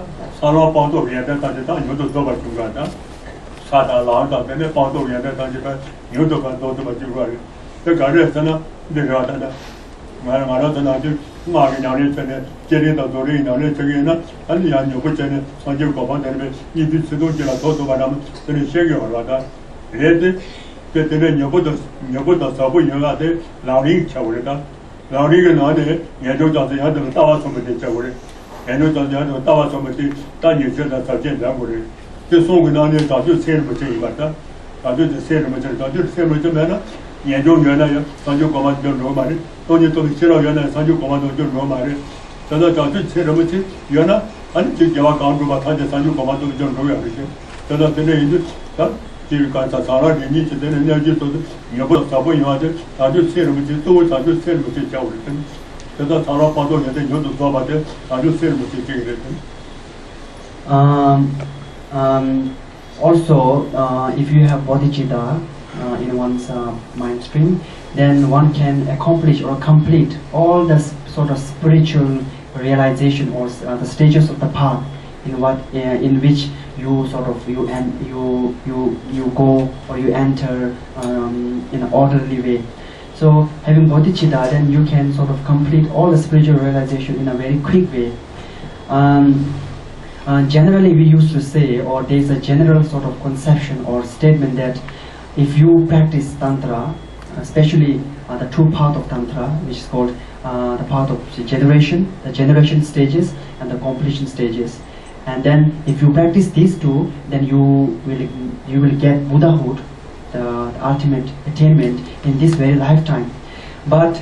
沙拉包多原来当时当牛都做不出来的，沙达狼当时呢包多原来当时个牛都做不出来的，这个人真的那个的，马上真的就马个娘的真的，今天到做的娘的这个呢，俺们养牛不真的，上就搞房在那边，你去吃东西了，偷把他们这里写给我了的，别的这里牛不到少不赢啊，这老龄吃不的。老李个男的研究长这样子大话说不得教过来，研究长这样子大话说不得，大年轻的早见讲过来，就送给男的早就塞什么这一个的，早就是塞什么这，早就是塞什么这边呢？研究员呢，上就搞嘛就罗马的，当年都是介绍员呢，上就搞嘛都就罗马的，现在早就塞什么这，原来俺就叫我刚住吧，他就上就搞嘛都就罗马的，现在现在研究啊。就是刚才上了年纪，现在人家就说是也不少不赢啊，就他就塞什么去，都他就塞什么去教我的，现在上了好多年的牛都做吧的，他就塞什么去这个的。Also, if you have bodhicitta in one's mind stream, then one can accomplish or complete all the sort of spiritual realization or the stages of the path in which you sort of you go or you enter in an orderly way. So having bodhicitta, then you can sort of complete all the spiritual realization in a very quick way. Generally we used to say, or there is a general sort of conception or statement that if you practice Tantra, especially the two parts of Tantra, which is called the path of the generation stages and the completion stages. And then if you practice these two, then you will get Buddhahood, the ultimate attainment in this very lifetime. But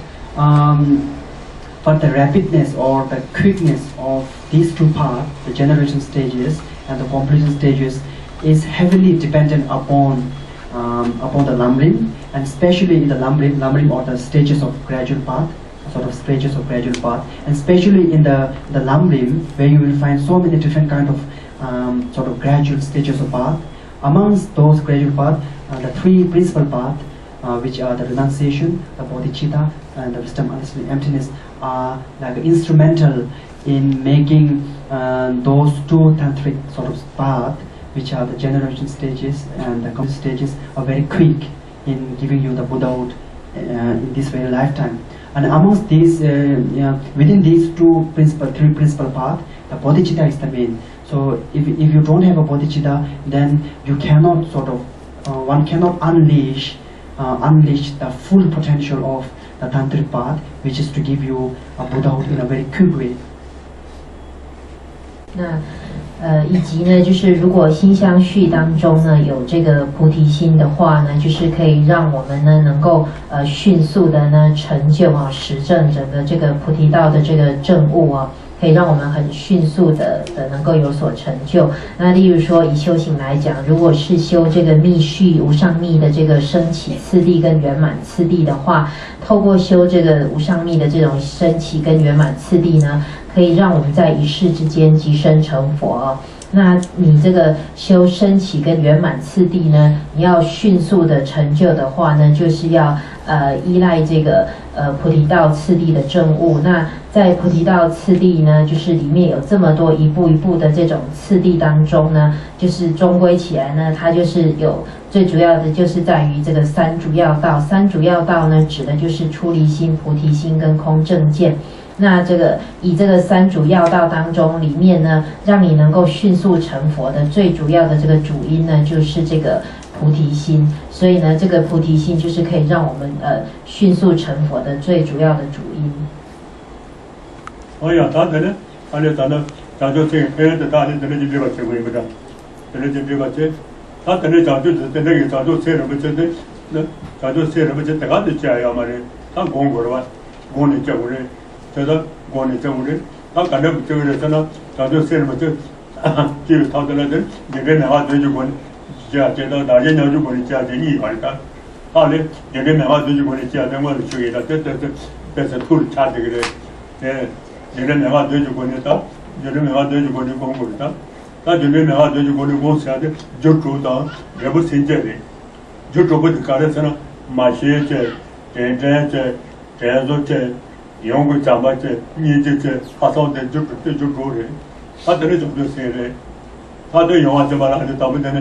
the rapidness or the quickness of these two paths, the generation stages and the completion stages, is heavily dependent upon the lamrim, and especially in the lamrim or the stages of gradual path, sort of stages of gradual path, and especially in the lamrim, where you will find so many different kind of sort of gradual stages of path. Amongst those gradual paths, the three principal paths, which are the renunciation, the bodhicitta, and the wisdom, understanding, emptiness, are like instrumental in making those two tantric sort of paths, which are the generation stages and the completion stages, are very quick in giving you the Buddhahood in this very lifetime. And amongst these, within these three principal paths, the bodhicitta is the main. So if you don't have a bodhicitta, then you cannot sort of, one cannot unleash the full potential of the tantric path, which is to give you a Buddhahood in a very quick way. 以及呢，就是如果心相续当中呢有这个菩提心的话呢，就是可以让我们呢能够迅速的呢成就实证整个这个菩提道的这个证悟啊，可以让我们很迅速的能够有所成就。那例如说以修行来讲，如果是修这个密续无上密的这个升起次第跟圆满次第的话，透过修这个无上密的这种升起跟圆满次第呢，可以让我们在一世之间即生成佛。那你这个修升起跟圆满次第呢，你要迅速的成就的话呢，就是要依赖这个菩提道次第的证悟。那在菩提道次第呢，就是里面有这么多一步一步的这种次第当中呢，就是终归起来呢，它就是有最主要的就是在于这个三主要道。三主要道呢，指的就是出离心、菩提心跟空正见。那这个以这个三主要道当中里面呢，让你能够迅速成佛的最主要的这个主因呢，就是这个菩提心。所以呢，这个菩提心就是可以让我们迅速成佛的最主要的主因。哎呀，他的呢，他的早就这个，他的这个就别把这回不着，这个就别把这，他的早就是那个早就写什么这的，那早就写什么这，大家都这样嘛的，他讲过了吧，讲你讲过的。这个光你证悟的，他感觉这个人真的早就写了嘛，就掏出来的，你这棉花堆就滚，接到大人家就滚家就一块的，好嘞，你这棉花堆就滚家，等我去给他，这是土里插这个的，你这棉花堆就滚的，你这棉花堆就滚的公滚的，那你这棉花堆就滚的公下的，就住到也不新建的，就住不的搞的是呢，马些这样说这。用个讲吧，这你这他说的就住人，他这里就谁人，他这用啊这把那就咱们的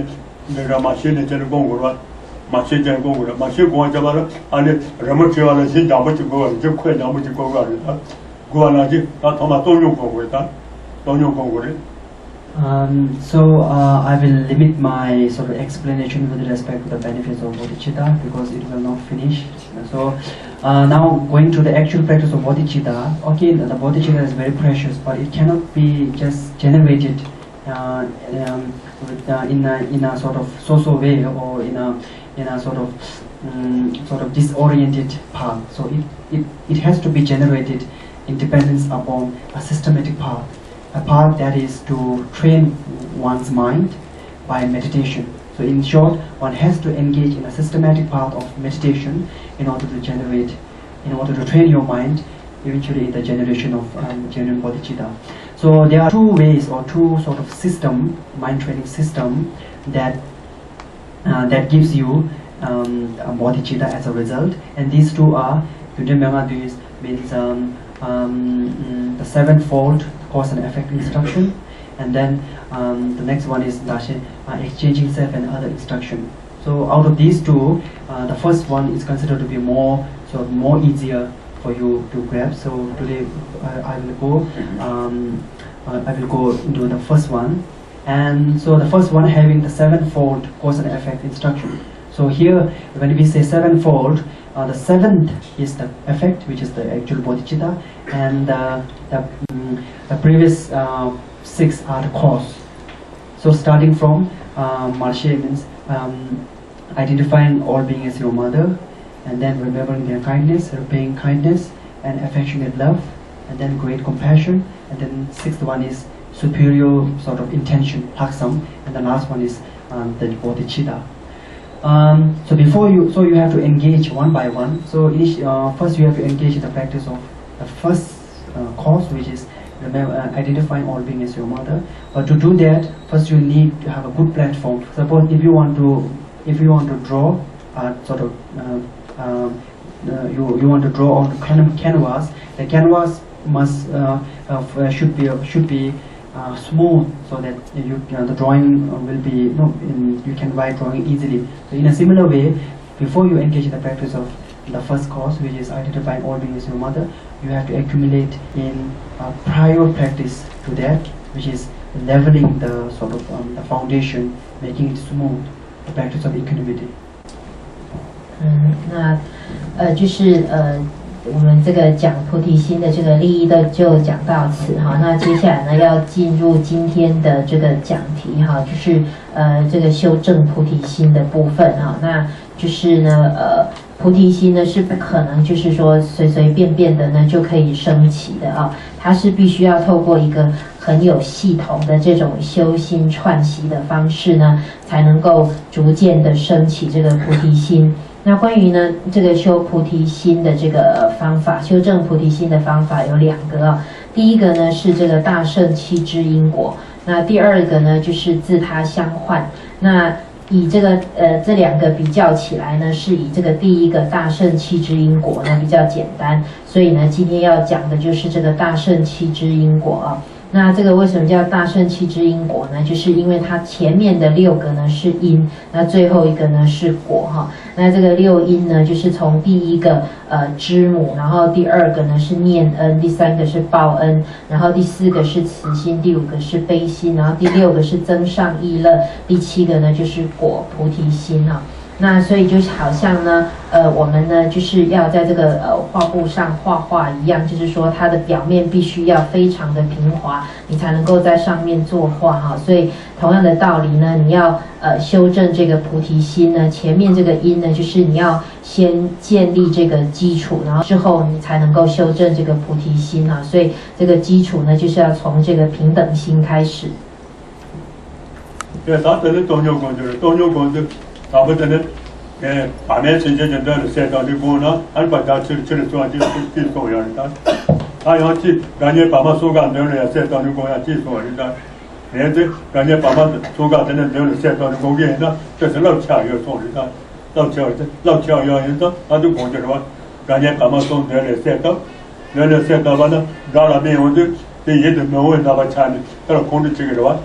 那个马新的这个公股了，马新这公股了，马新公这把了，俺的人们吃完了先讲不起过了，就快讲不起过了，过了就他他妈都用公股的，都用公股的。So I will limit my sort of explanation with respect to the benefits of bodhicitta because it will not finish. So now going to the actual practice of bodhicitta. Okay, the bodhicitta is very precious, but it cannot be just generated in a sort of so-so way or in a sort of disoriented path. So it has to be generated in dependence upon a systematic path. A path that is to train one's mind by meditation. So in short, one has to engage in a systematic path of meditation in order to train your mind eventually in the generation of genuine bodhicitta. So there are two ways or two sort of mind training system that gives you bodhicitta as a result, and these two are means the sevenfold cause and effect instruction, and then the next one is exchanging self and other instruction. So out of these two, the first one is considered to be more easier for you to grab. So today I will go into the first one, and so the first one having the sevenfold cause and effect instruction. So here when we say sevenfold, the seventh is the effect, which is the actual bodhicitta, and the previous six are the cause. So starting from Marshe means identifying all beings as your mother, and then remembering their kindness, repaying kindness and affectionate love, and then great compassion, and then sixth one is superior sort of intention, laksam, and the last one is the bodhicitta. So you have to engage one by one. So first you have to engage in the practice of the first cause, which is identifying all beings as your mother. But to do that, first you need to have a good platform. Suppose if you want to draw you want to draw on the canvas. The canvas must should be smooth, so that the drawing will be you can write drawing easily. So in a similar way, before you engage in the practice of the first cause, which is identifying all beings as your mother, you have to accumulate in prior practice to that, which is leveling the sort of the foundation, making it smooth, the practice of equanimity. 我们这个讲菩提心的这个利益的就讲到此哈，那接下来呢要进入今天的这个讲题哈，就是这个修正菩提心的部分哈，那就是呢菩提心呢是不可能就是说随随便便的呢就可以升起的啊，它是必须要透过一个很有系统的这种修心串习的方式呢，才能够逐渐的升起这个菩提心。那关于呢这个修菩提心的这个方法，修正菩提心的方法有两个啊。第一个呢是这个大圣七支因果，那第二个呢就是自他相换。那以这个这两个比较起来呢，是以这个第一个大圣七支因果呢比较简单，所以呢今天要讲的就是这个大圣七支因果啊。那这个为什么叫大圣七支因果呢？就是因为它前面的6个呢是因，那最后一个呢是果哈。那这个6因呢，就是从第一个知母，然后第2个呢是念恩，第3个是报恩，然后第4个是慈心，第5个是悲心，然后第6个是增上意乐，第7个呢就是果菩提心哈。那所以就好像呢，我们呢就是要在这个画布上画画一样，就是说它的表面必须要非常的平滑，你才能够在上面作画哈。所以同样的道理呢，你要修正这个菩提心呢，前面这个因呢，就是你要先建立这个基础，然后之后你才能够修正这个菩提心啊。所以这个基础呢，就是要从这个平等心开始。对，他真的东牛公就是东牛公就，他不真的，把面世界就在了山上的公呢，俺把他吃了说就重要的，他要去，人家爸妈说干得了呀，山上的公要记住的，人家爸妈说干真的得了山上的公给呢，这是老巧要送的，老巧要人家，他就讲就是说，人家爸妈送得了山上，得了山上完了，让他们我就，这也是没问他把钱的，到了控制这个的话。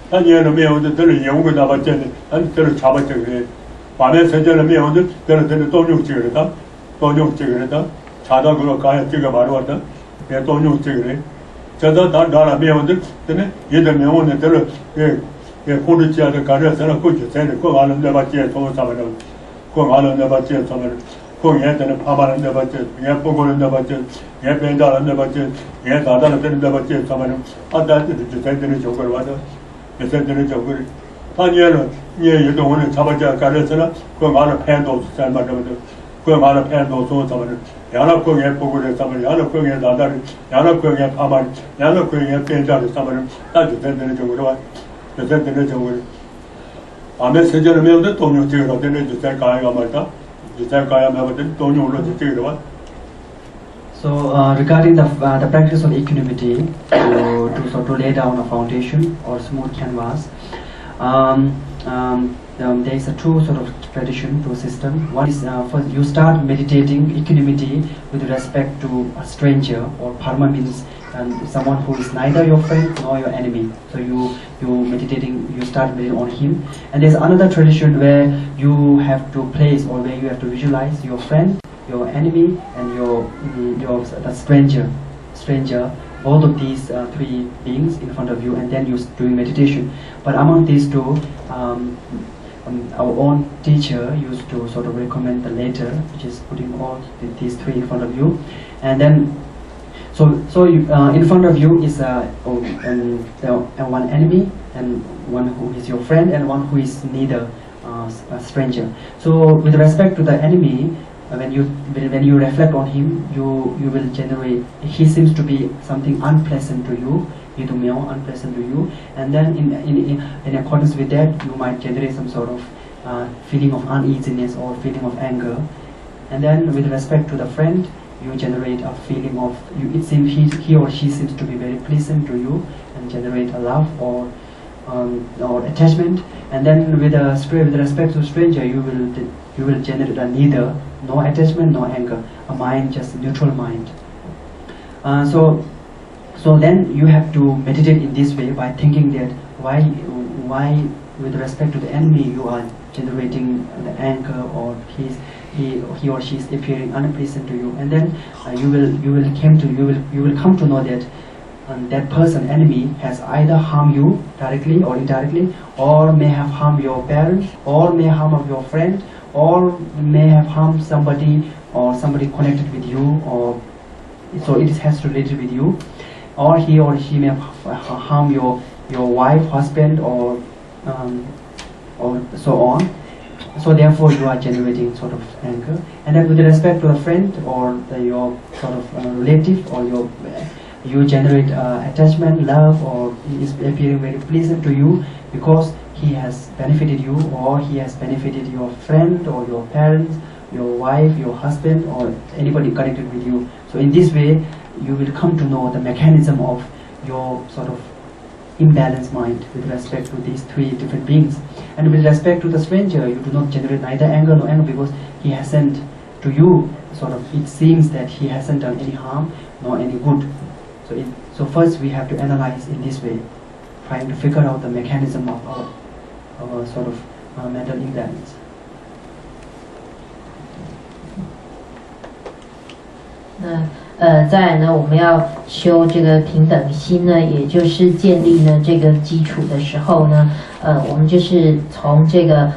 他年了没有的，这里业务给他把钱的，这里查把这个的，把面成交了没有的，这里多用这个的，多用这个的，查到给我看这个嘛的话的，也多用这个的，这到他拿了没有的，真的也得没有的，这里也控制起来的，感觉成了过去才的，过完了那把钱从上面的，过完了那把钱上面的，过年真的爬完了那把钱，也不过了那把钱，也变大了那把钱，也达到了真的那把钱上面的，但是就在这里就过了的。也在这里讲过的，他年有东西差不多干的是了，过完了盘多三把这么的，过完了盘多做什么的，然后过年不过的什么，然后过年达到的，然后过年爬嘛的，然后过年变价的什么的，那就在这里讲过的吧，就在这里讲过的。俺们实际上没有的东用这个了，这里就在干呀嘛的，就在干呀嘛的东用了就这个的吧。So regarding the practice of equanimity, to lay down a foundation or smooth canvas, there is a two sort of tradition, two system. One is first you start meditating equanimity with respect to a stranger, or parma means someone who is neither your friend nor your enemy. So you start meditating on him. And there's another tradition where you have to place, or where you have to visualize your friend, your enemy, and the stranger, both of these three beings in front of you, and then you're doing meditation. But among these two, our own teacher used to sort of recommend the latter, which is putting all these three in front of you, and then so you, in front of you is one enemy, and one who is your friend, and one who is neither a stranger. So with respect to the enemy, when you reflect on him, you will generate. He seems to be something unpleasant to you, unpleasant to you, and then in accordance with that, you might generate some sort of feeling of uneasiness or feeling of anger. And then with respect to the friend, you generate a feeling of it seems he or she seems to be very pleasant to you, and generate a love or attachment. And then with respect to stranger, you will generate a neither, no attachment, no anger, a mind, just a neutral mind. So then you have to meditate in this way by thinking that why with respect to the enemy you are generating the anger, or he or she is appearing unpleasant to you, and then you will come to know that that person, enemy, has either harmed you directly or indirectly, or may have harmed your parents, or may harm your friend, or may have harmed somebody connected with you, or so it has related with you, or he or she may have harmed your wife, husband, or so on. So therefore you are generating sort of anger. And then with respect to a friend or your sort of relative, or you generate attachment, love, or he is appearing very pleasant to you because he has benefited you, or he has benefited your friend or your parents, your wife, your husband, or anybody connected with you. So in this way you will come to know the mechanism of your sort of imbalanced mind with respect to these three different beings. And with respect to the stranger, you do not generate neither anger nor anger, because he hasn't, to you, sort of, it seems that he hasn't done any harm nor any good. So first we have to analyze in this way, trying to figure out the mechanism of our sort of mental imbalance. 再来呢，我们要修这个平等心呢，也就是建立呢这个基础的时候呢，我们就是从这个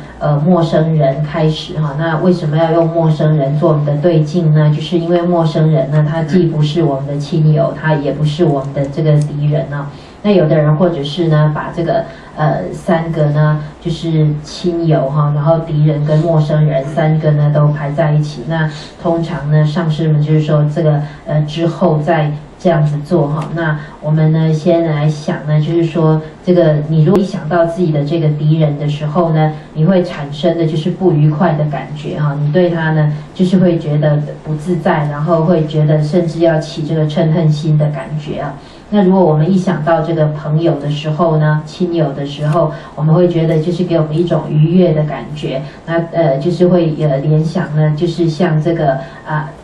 陌生人开始哈。那为什么要用陌生人做我们的对境呢？就是因为陌生人呢，他既不是我们的亲友，他也不是我们的这个敌人啊。那有的人或者是呢，把这个3个呢就是亲友哈，然后敌人跟陌生人3个呢都排在一起。那通常呢上师们就是说这个之后再这样子做哈。那我们呢先来想呢，就是说这个你如果一想到自己的这个敌人的时候呢，你会产生的就是不愉快的感觉哈，你对他呢就是会觉得不自在，然后会觉得甚至要起这个嗔恨心的感觉啊。那如果我们一想到这个朋友的时候呢，亲友的时候，我们会觉得就是给我们一种愉悦的感觉。那就是会联想呢，就是像这个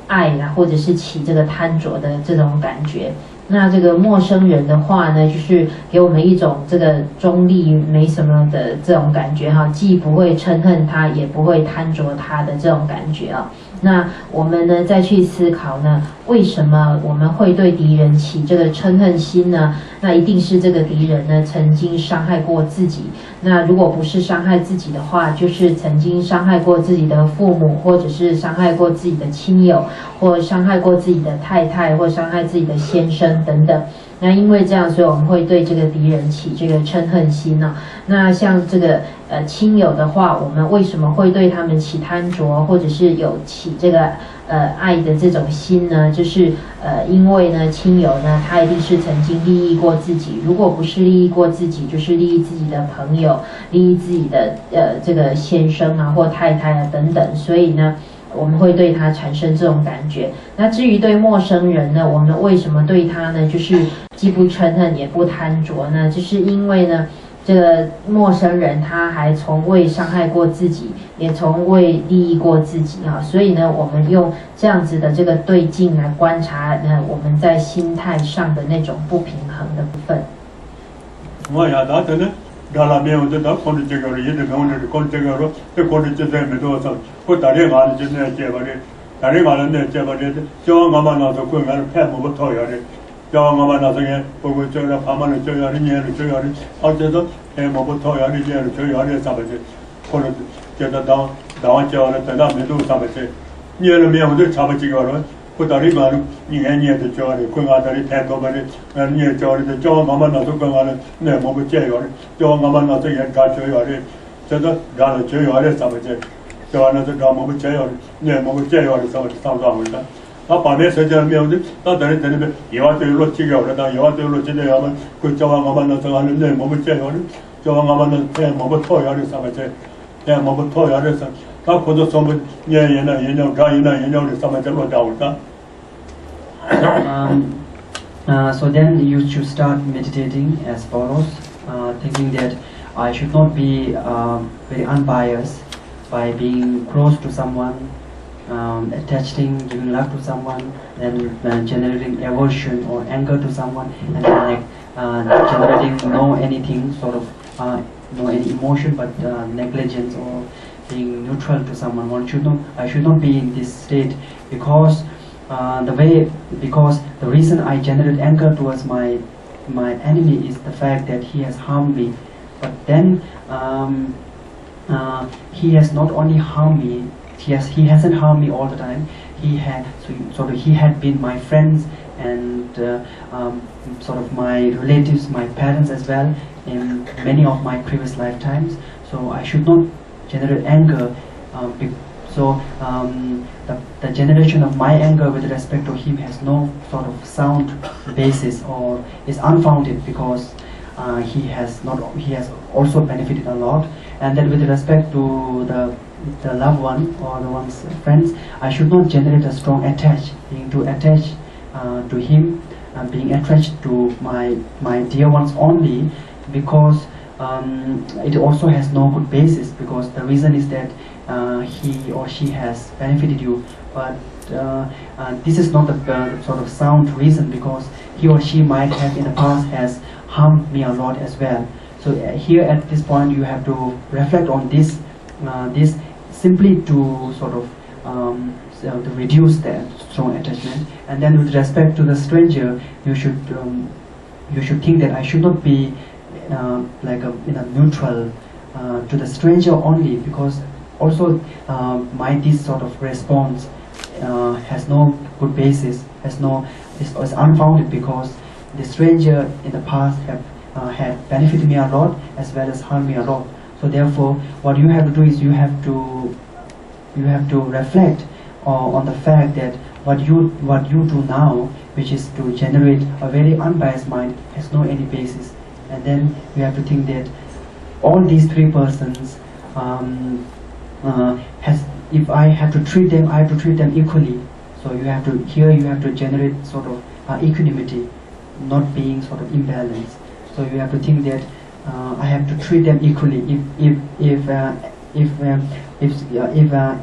爱啊，或者是起这个贪着的这种感觉。那这个陌生人的话呢，就是给我们一种这个中立没什么的这种感觉哈，既不会嗔恨他，也不会贪着他的这种感觉啊。那我们呢再去思考呢，为什么我们会对敌人起这个嗔恨心呢？那一定是这个敌人呢曾经伤害过自己。那如果不是伤害自己的话，就是曾经伤害过自己的父母，或者是伤害过自己的亲友，或伤害过自己的太太，或伤害自己的先生等等。那因为这样，所以我们会对这个敌人起这个嗔恨心呢。那像这个亲友的话，我们为什么会对他们起贪着，或者是有起这个爱的这种心呢？就是因为呢亲友呢，他一定是曾经利益过自己，如果不是利益过自己，就是利益自己的朋友，利益自己的这个先生啊或太太啊等等，所以呢我们会对他产生这种感觉。那至于对陌生人呢，我们为什么对他呢，就是既不嗔恨也不贪着呢？就是因为呢，这个陌生人他还从未伤害过自己，也从未利益过自己啊，所以呢，我们用这样子的这个对境来观察我们在心态上的那种不平衡的部分。我呀，那真的。Dalla me on the con the jagger, the mountain, the con jagger, the con the Medosa, put the ring on the Jabari, the ring on the Jabari, John Mamma of the Queen and Pam of Toyari, John Mamma again, for which you're a permanent Joyari, Joyari, Altogether, and of Toyari, Joyari, Sabaji, for the Jetta down Joy, and Medu Sabaji. Near me on the Sabaji, put the ring on near the Joy, Queen out the tent over it, and near Joy, the John Mamma of the Queen on the name of Joy. John Mamma not again got Joy, so the Dana Joy or Sabaji, Joanna the Dom of Joy, name of Joy or some down with that. Up on this, I tell me, not that you want to look together, you want to look in the oven, put John Mamma not on the name of Joy, John Mamma not the name of Toy or Sabaji, name of Toy or something. How could the someone, yeah, you know, the Sabaji down. So then you should start meditating as follows, thinking that I should not be very unbiased by being close to someone, attaching, giving love to someone, then generating aversion or anger to someone, and then generating no anything sort of no any emotion but negligence or being neutral to someone. I should not be in this state because the reason I generate anger towards my enemy is the fact that he has harmed me. But then he has not only harmed me, he hasn't harmed me all the time. He had been my friends and sort of my relatives, my parents as well in many of my previous lifetimes. So I should not generate anger. The generation of my anger with respect to him has no sort of sound basis or is unfounded because he has also benefited a lot. And then with respect to the loved one or the one's friends, I should not generate a strong being too attached to him, being attached to my dear ones only, because it also has no good basis, because the reason is that he or she has benefited you, but this is not the sort of sound reason, because he or she might have in the past has harmed me a lot as well. So here at this point you have to reflect on this simply to sort of to reduce that strong attachment. And then with respect to the stranger, you should think that I should not be like in a neutral to the stranger only, because also this sort of response has no good basis, is unfounded, because the stranger in the past had benefited me a lot, as well as harm me a lot. So therefore, what you have to do is you have to reflect on the fact that what you do now, which is to generate a very unbiased mind, has no any basis. And then you have to think that all these three persons if I have to treat them, I have to treat them equally. So you have to generate sort of equanimity, not being sort of imbalanced. So you have to think that I have to treat them equally. If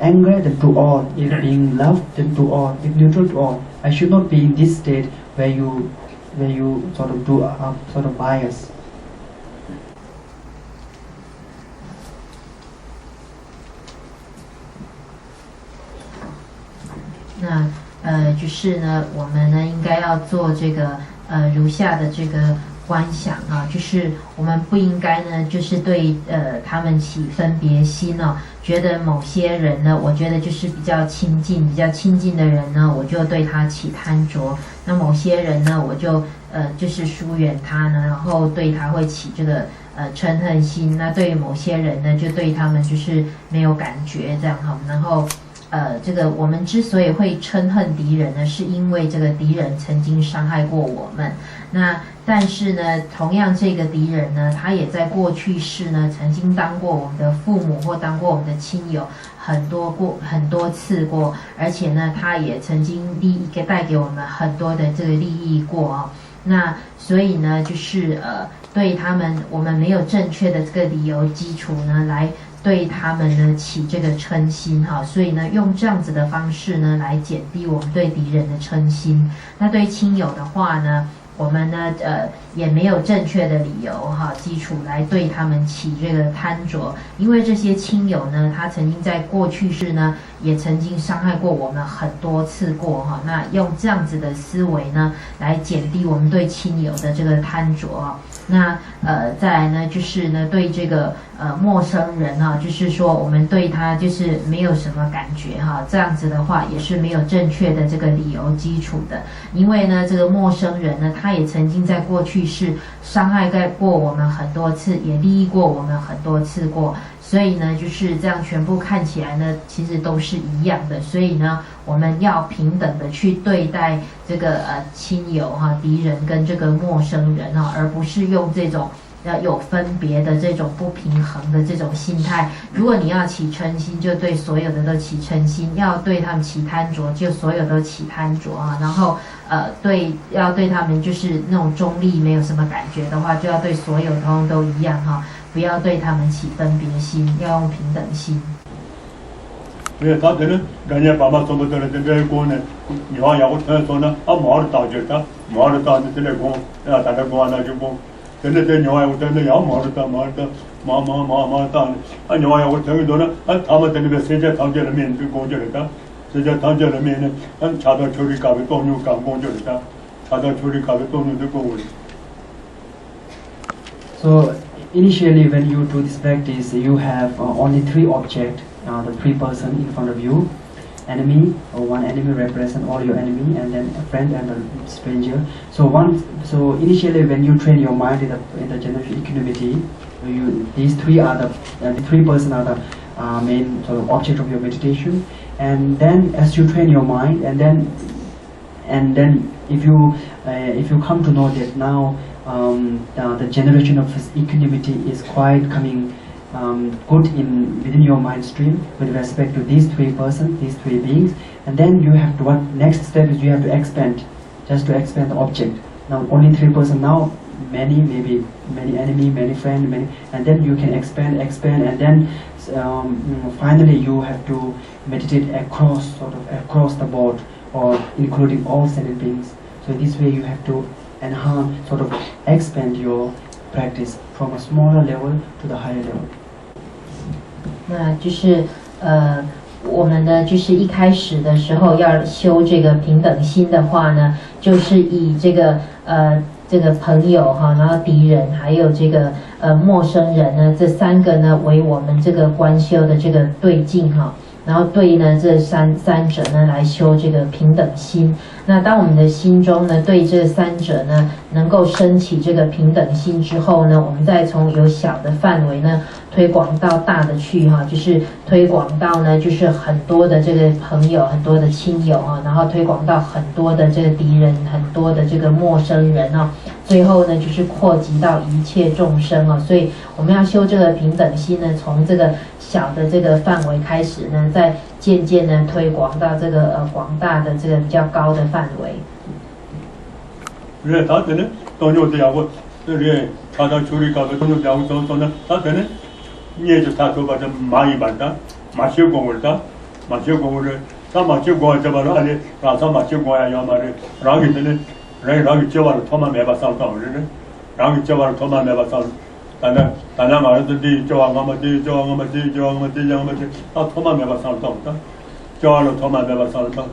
anger, then to all. If being loved, then to all. If neutral, to all. I should not be in this state where you sort of do sort of bias. 那就是呢，我们呢应该要做这个如下的这个观想啊，就是我们不应该呢，就是对他们起分别心哦，觉得某些人呢，我觉得就是比较亲近的人呢，我就对他起贪着；那某些人呢，我就就是疏远他呢，然后对他会起这个嗔恨心。那对于某些人呢，就对他们就是没有感觉这样哈，然后。这个我们之所以会嗔恨敌人呢，是因为这个敌人曾经伤害过我们。那但是呢，同样这个敌人呢，他也在过去世呢，曾经当过我们的父母或当过我们的亲友很多次过，而且呢，他也曾经带给我们很多的这个利益过啊。那所以呢，就是对他们我们没有正确的这个理由基础呢，来对他们呢起这个嗔心哈，所以呢用这样子的方式呢来减低我们对敌人的嗔心。那对亲友的话呢，我们呢也没有正确的理由哈基础来对他们起这个贪着，因为这些亲友呢，他曾经在过去世呢也曾经伤害过我们很多次过哈。那用这样子的思维呢来减低我们对亲友的这个贪着啊。那再来呢就是呢对这个陌生人哈，就是说我们对他就是没有什么感觉哈，这样子的话也是没有正确的这个理由基础的，因为呢这个陌生人呢，他也曾经在过去世伤害过我们很多次，也利益过我们很多次过，所以呢就是这样全部看起来呢其实都是一样的，所以呢我们要平等的去对待这个亲友哈、敌人跟这个陌生人哈，而不是用这种有分别的这种不平衡的这种心态。如果你要起嗔心，就对所有的都起嗔心；要对他们起贪着，就所有都起贪着啊。然后要对他们就是那种中立，没有什么感觉的话，就要对所有通通都一样哈，不要对他们起分别心，要用平等心。왜 다들은 그냥 밤아 좀 들을 거는 이와 야고 터서는 마을 따졌다 마을 따졌을 거 다들 거 하나 주고 근데 여와 우선은 야 마을 따 마마 따 여와 야고 터서는 아마 되는 세제 당절면 그 공절했다 세제 당절면 자도 조리 값이 돈유 값 공절했다 자도 조리 값이 돈유 듣고 So initially when you do this practice, you have only three objects. The three person in front of you, enemy or one enemy represent all your enemy, and then a friend and a stranger. So initially when you train your mind in the general equanimity, these three are the three person are the main sort of object of your meditation. And then as you train your mind, and then if you come to know that now the generation of equanimity is quite coming good within your mind stream with respect to these three persons, these three beings, and then you have to, what next step is you have to expand, just to expand the object. Now only three persons, now maybe many enemy, many friend, and then you can expand, and then finally you have to meditate across the board, or including all sentient beings. So this way you have to enhance, sort of expand your practice from a smaller level to the higher level. 那就是我们呢，就是一开始的时候要修这个平等心的话呢，就是以这个朋友哈，然后敌人还有这个陌生人呢，这三个呢为我们这个观修的这个对境哈。然后对呢这三者呢来修这个平等心。那当我们的心中呢对这三者呢能够升起这个平等心之后呢，我们再从有小的范围呢推广到大的去哈，就是推广到呢就是很多的这个朋友、很多的亲友哈，然后推广到很多的这个敌人、很多的这个陌生人啊，最后呢就是扩及到一切众生啊。所以我们要修这个平等心呢，从这个小的这个范围开始呢，再渐渐的推广到这个广大的这个比较高的范围。그래 다 되네. 동료들하고 그래 가다 줄이 가서 동료들하고 저는 다 되네. 이해도 다 줘봐도 많이 받다. 마시고 공을다. 마시고 공을 다 마시고 공하자마자 아니 가서 마시고 공야야 말에 랑이 되네. 랑이 저와로 토마 매바 싸우다 그러네. 랑이 저와로 토마 매바 싸우. 다나 말하듯이 저왕아마지 다 토마 매바 싸우다 없다. 저와로 토마 매바 싸우다.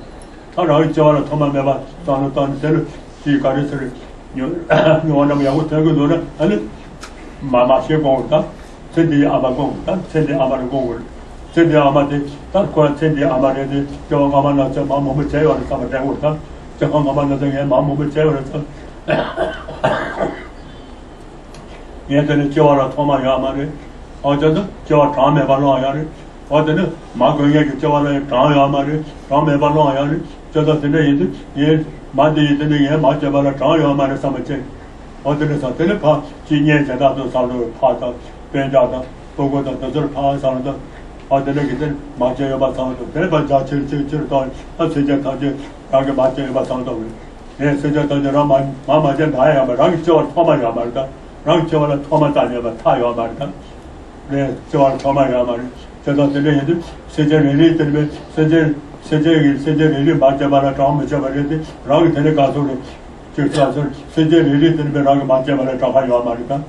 다 랑이 저와로 토마 매바 싸우다 때를 이 가르스를 요나면 야고 되고 너는 아니 마마시에 공을다. 세디 아마공다. 세디 아마공을 세디 아마데 딱과 세디 아마레데 저왕아마나 저 마음을 제어를 삼아 대고다. 저왕아마나 등에 마음을 제어를 얘들은 저와라 토마야 말에 어제도 저와 다음에 발로야를 어제는 마공에게 저와라 다음에 말에 다음에 발로야를 저도 되네 얘 마디 되네 얘 맞자발라 다음에 말에 삼았지 어제는 사태는 파 진예 제다도 살로 파다 변자다 보고도 저절 파사는다 어제는 그들 맞자여 봐서도 대반 자체를 더 세제 다지 가게 맞자여 봐서도 예 세제 다지라 마마제 나야 말랑 저와 토마야 말다 랑 저와라 토마 다녀봐 타요 말다 네 저와 토마야 말 저도 되네 얘들 세제를 때문에 세제를 맞자발라 다음에 저버려도 랑 되네 가서를 저서 세제를 때문에 랑 맞자발라 다가요 말다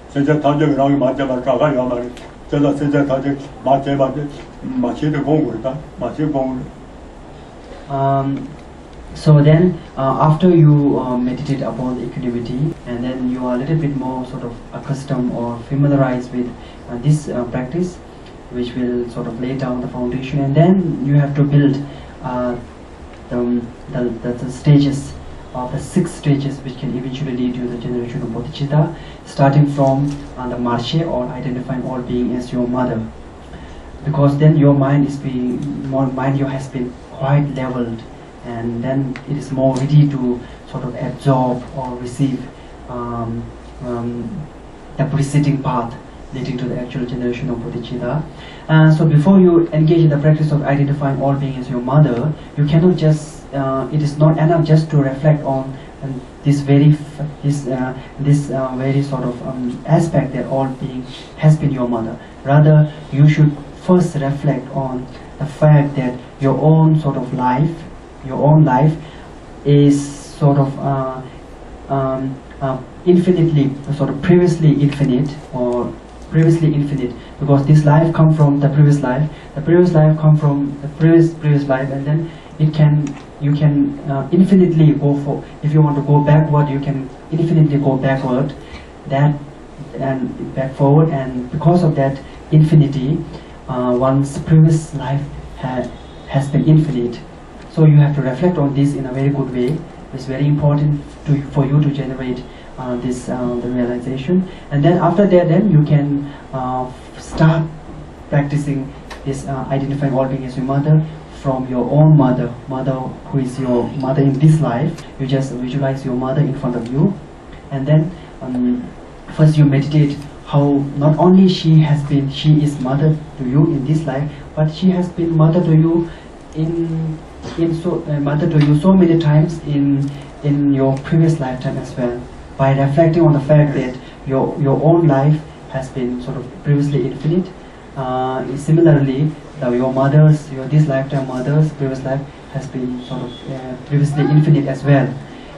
세제 단적이 랑 맞자발라 다가요 말 저도 세제 단적 맞자발라 마치도 공부다 마치 공부 So then, after you meditate upon equanimity, and then you are a little bit more sort of accustomed or familiarized with this practice, which will sort of lay down the foundation, and then you have to build the stages of the 6 stages, which can eventually lead to the generation of bodhicitta, starting from the marche or identifying all being as your mother, because then your mind has been quite leveled. And then it is more ready to sort of absorb or receive the preceding path leading to the actual generation of bodhicitta. So before you engage in the practice of identifying all being as your mother, you cannot just, it is not enough just to reflect on this very sort of aspect that all being has been your mother. Rather, you should first reflect on the fact that your own sort of life, your own life is sort of infinitely, sort of previously infinite, or previously infinite, because this life comes from the previous life comes from the previous life, and then you can infinitely go for, if you want to go backward, you can infinitely go backward, that and back forward, and because of that infinity, one's previous life has been infinite. So you have to reflect on this in a very good way. It's very important for you to generate the realization, and then after that, then you can start practicing this identifying all being as your mother from your own mother who is your mother in this life. You just visualize your mother in front of you, and then first you meditate how not only she is mother to you in this life, but she has been mother to you mother to you so many times in your previous lifetime as well, by reflecting on the fact that your own life has been sort of previously infinite. Similarly, your this lifetime mother's previous life has been sort of previously infinite as well,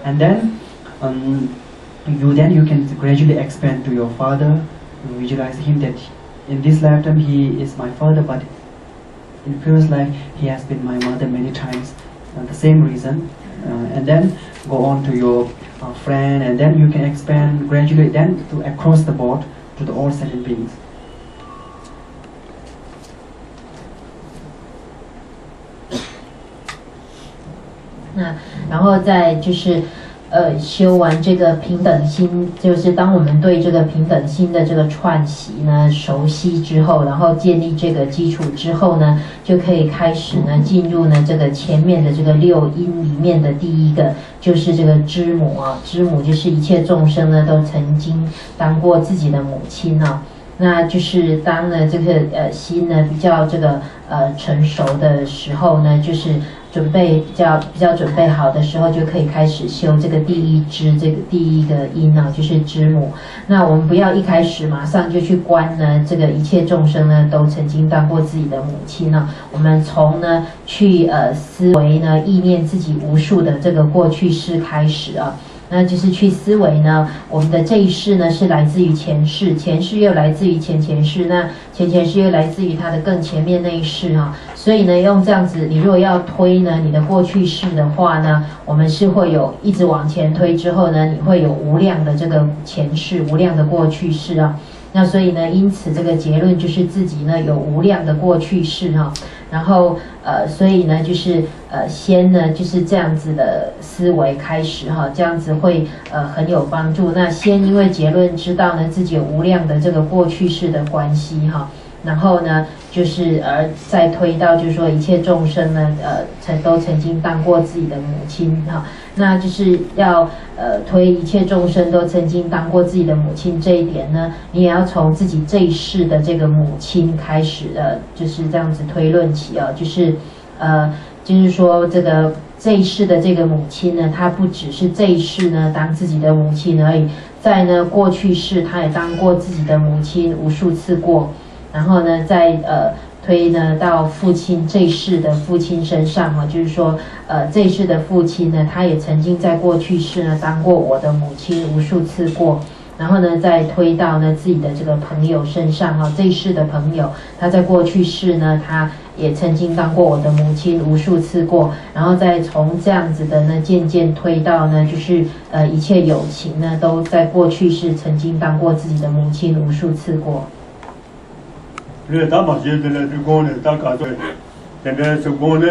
and then you can gradually expand to your father. You visualize him that in this lifetime he is my father, but in previous life he has been my mother many times, the same reason, and then go on to your friend, and then you can expand gradually then to across the board to the all sentient beings. 那然后再就是修完这个平等心，就是当我们对这个平等心的这个串习呢熟悉之后，然后建立这个基础之后呢，就可以开始呢进入呢这个前面的这个六因里面的第一个，就是这个知母啊，知母就是一切众生呢都曾经当过自己的母亲啊。那就是当呢这个心呢比较这个成熟的时候呢，就是准备比较准备好的时候，就可以开始修这个第一支，这个第一个因啊，就是知母。那我们不要一开始马上就去观呢这个一切众生呢都曾经当过自己的母亲呢，我们从呢去思维呢意念自己无数的这个过去式开始啊。那就是去思维呢，我们的这一世呢是来自于前世，前世又来自于前世，那前世又来自于它的更前面那一世啊。所以呢，用这样子，你如果要推呢你的过去式的话呢，我们是会有一直往前推之后呢，你会有无量的这个前世，无量的过去式啊。那所以呢，因此这个结论就是自己呢有无量的过去式哈，然后所以呢就是先呢就是这样子的思维开始哈，这样子会很有帮助。那先因为结论知道呢自己有无量的这个过去式的关系哈，然后呢就是再推到就是说一切众生呢都曾经当过自己的母亲哈，那就是要推一切众生都曾经当过自己的母亲这一点呢，你也要从自己这一世的这个母亲开始就是这样子推论起啊，就是说这一世的这个母亲呢，她不只是这一世呢当自己的母亲而已，在呢过去世她也当过自己的母亲无数次过，然后呢再推呢到父亲这一世的父亲身上啊，就是说这一世的父亲呢，他也曾经在过去世呢当过我的母亲无数次过，然后呢再推到呢自己的这个朋友身上哈，这一世的朋友他在过去世呢他也曾经当过我的母亲无数次过，然后再从这样子的呢渐渐推到呢就是一切有情呢都在过去世曾经当过自己的母亲无数次过。打马些的呢，就讲呢，打家做，现在是讲呢，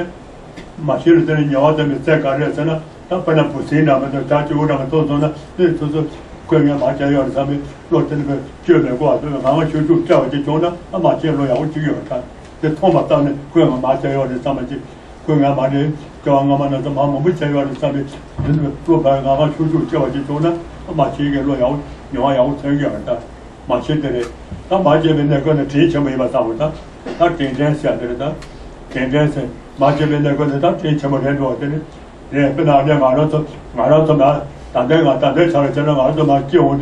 马些的呢，鸟的呢，在家里头呢，他本来不是那么的，他就那么多呢，那就是过年马家要的上面落在那个酒来过，这个慢慢修住，叫这种呢，那马家落要我就有他，这拖马到呢，过年马家要的上面去，过年马的叫俺们那个马没家要的上面，那个落把俺们修住，叫这种呢，那马些个落要鸟要才有的。马些的嘞，他马这边那个呢，这前没把上的，他天天想的了，天天是马这边那个呢，他这前没天多的嘞，不拿那马上做嘛，但在上来真的马上做嘛，叫我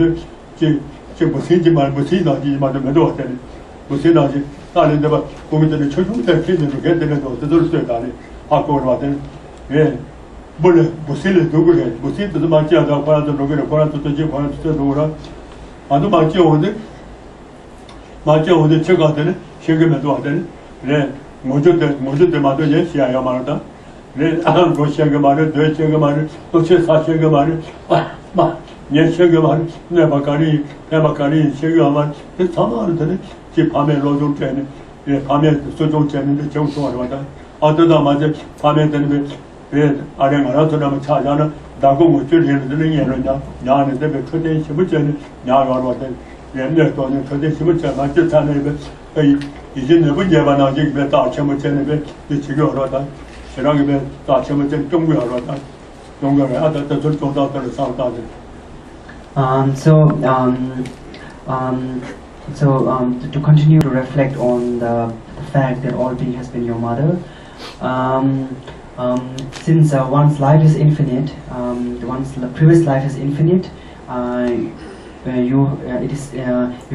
这不行嘛，不行那就嘛就没多的，不行那就那里的吧，我们这里初中在天天都给的那多，这都是最大的，过的话的，不行的都不行，不行就是嘛这样的，过来就那个了，过来就这过来就这了。아도 맞죠 제가는 세금에도 하더니 네 모두들 맞도 예시야 말다 네 아무 세금 말을 돼 세금 말을 또체 사세금 말을 막 예세금 말을 내 바까리 세금 말 상관을 되네 제 밤에 로종 때는 예 밤에 소종 때는데 정통하러 왔다 아도다 맞아 밤에 되는 예 아래 말아서라면 찾아는 나고 못 줄이는 얘는냐 나는 내가 그때 힘을 째는 야가로 왔다 옛날 돈은 그때 힘을 째 맞지 않는 이제 내가 예반 아직 다 힘을 째는 게 지금 알았다 저랑이 다 힘을 째 종교 알았다 종교를 하다 또 종다들 상다들 to continue to reflect on the fact that all being has been your mother, since one's life is infinite, one's previous life is infinite, you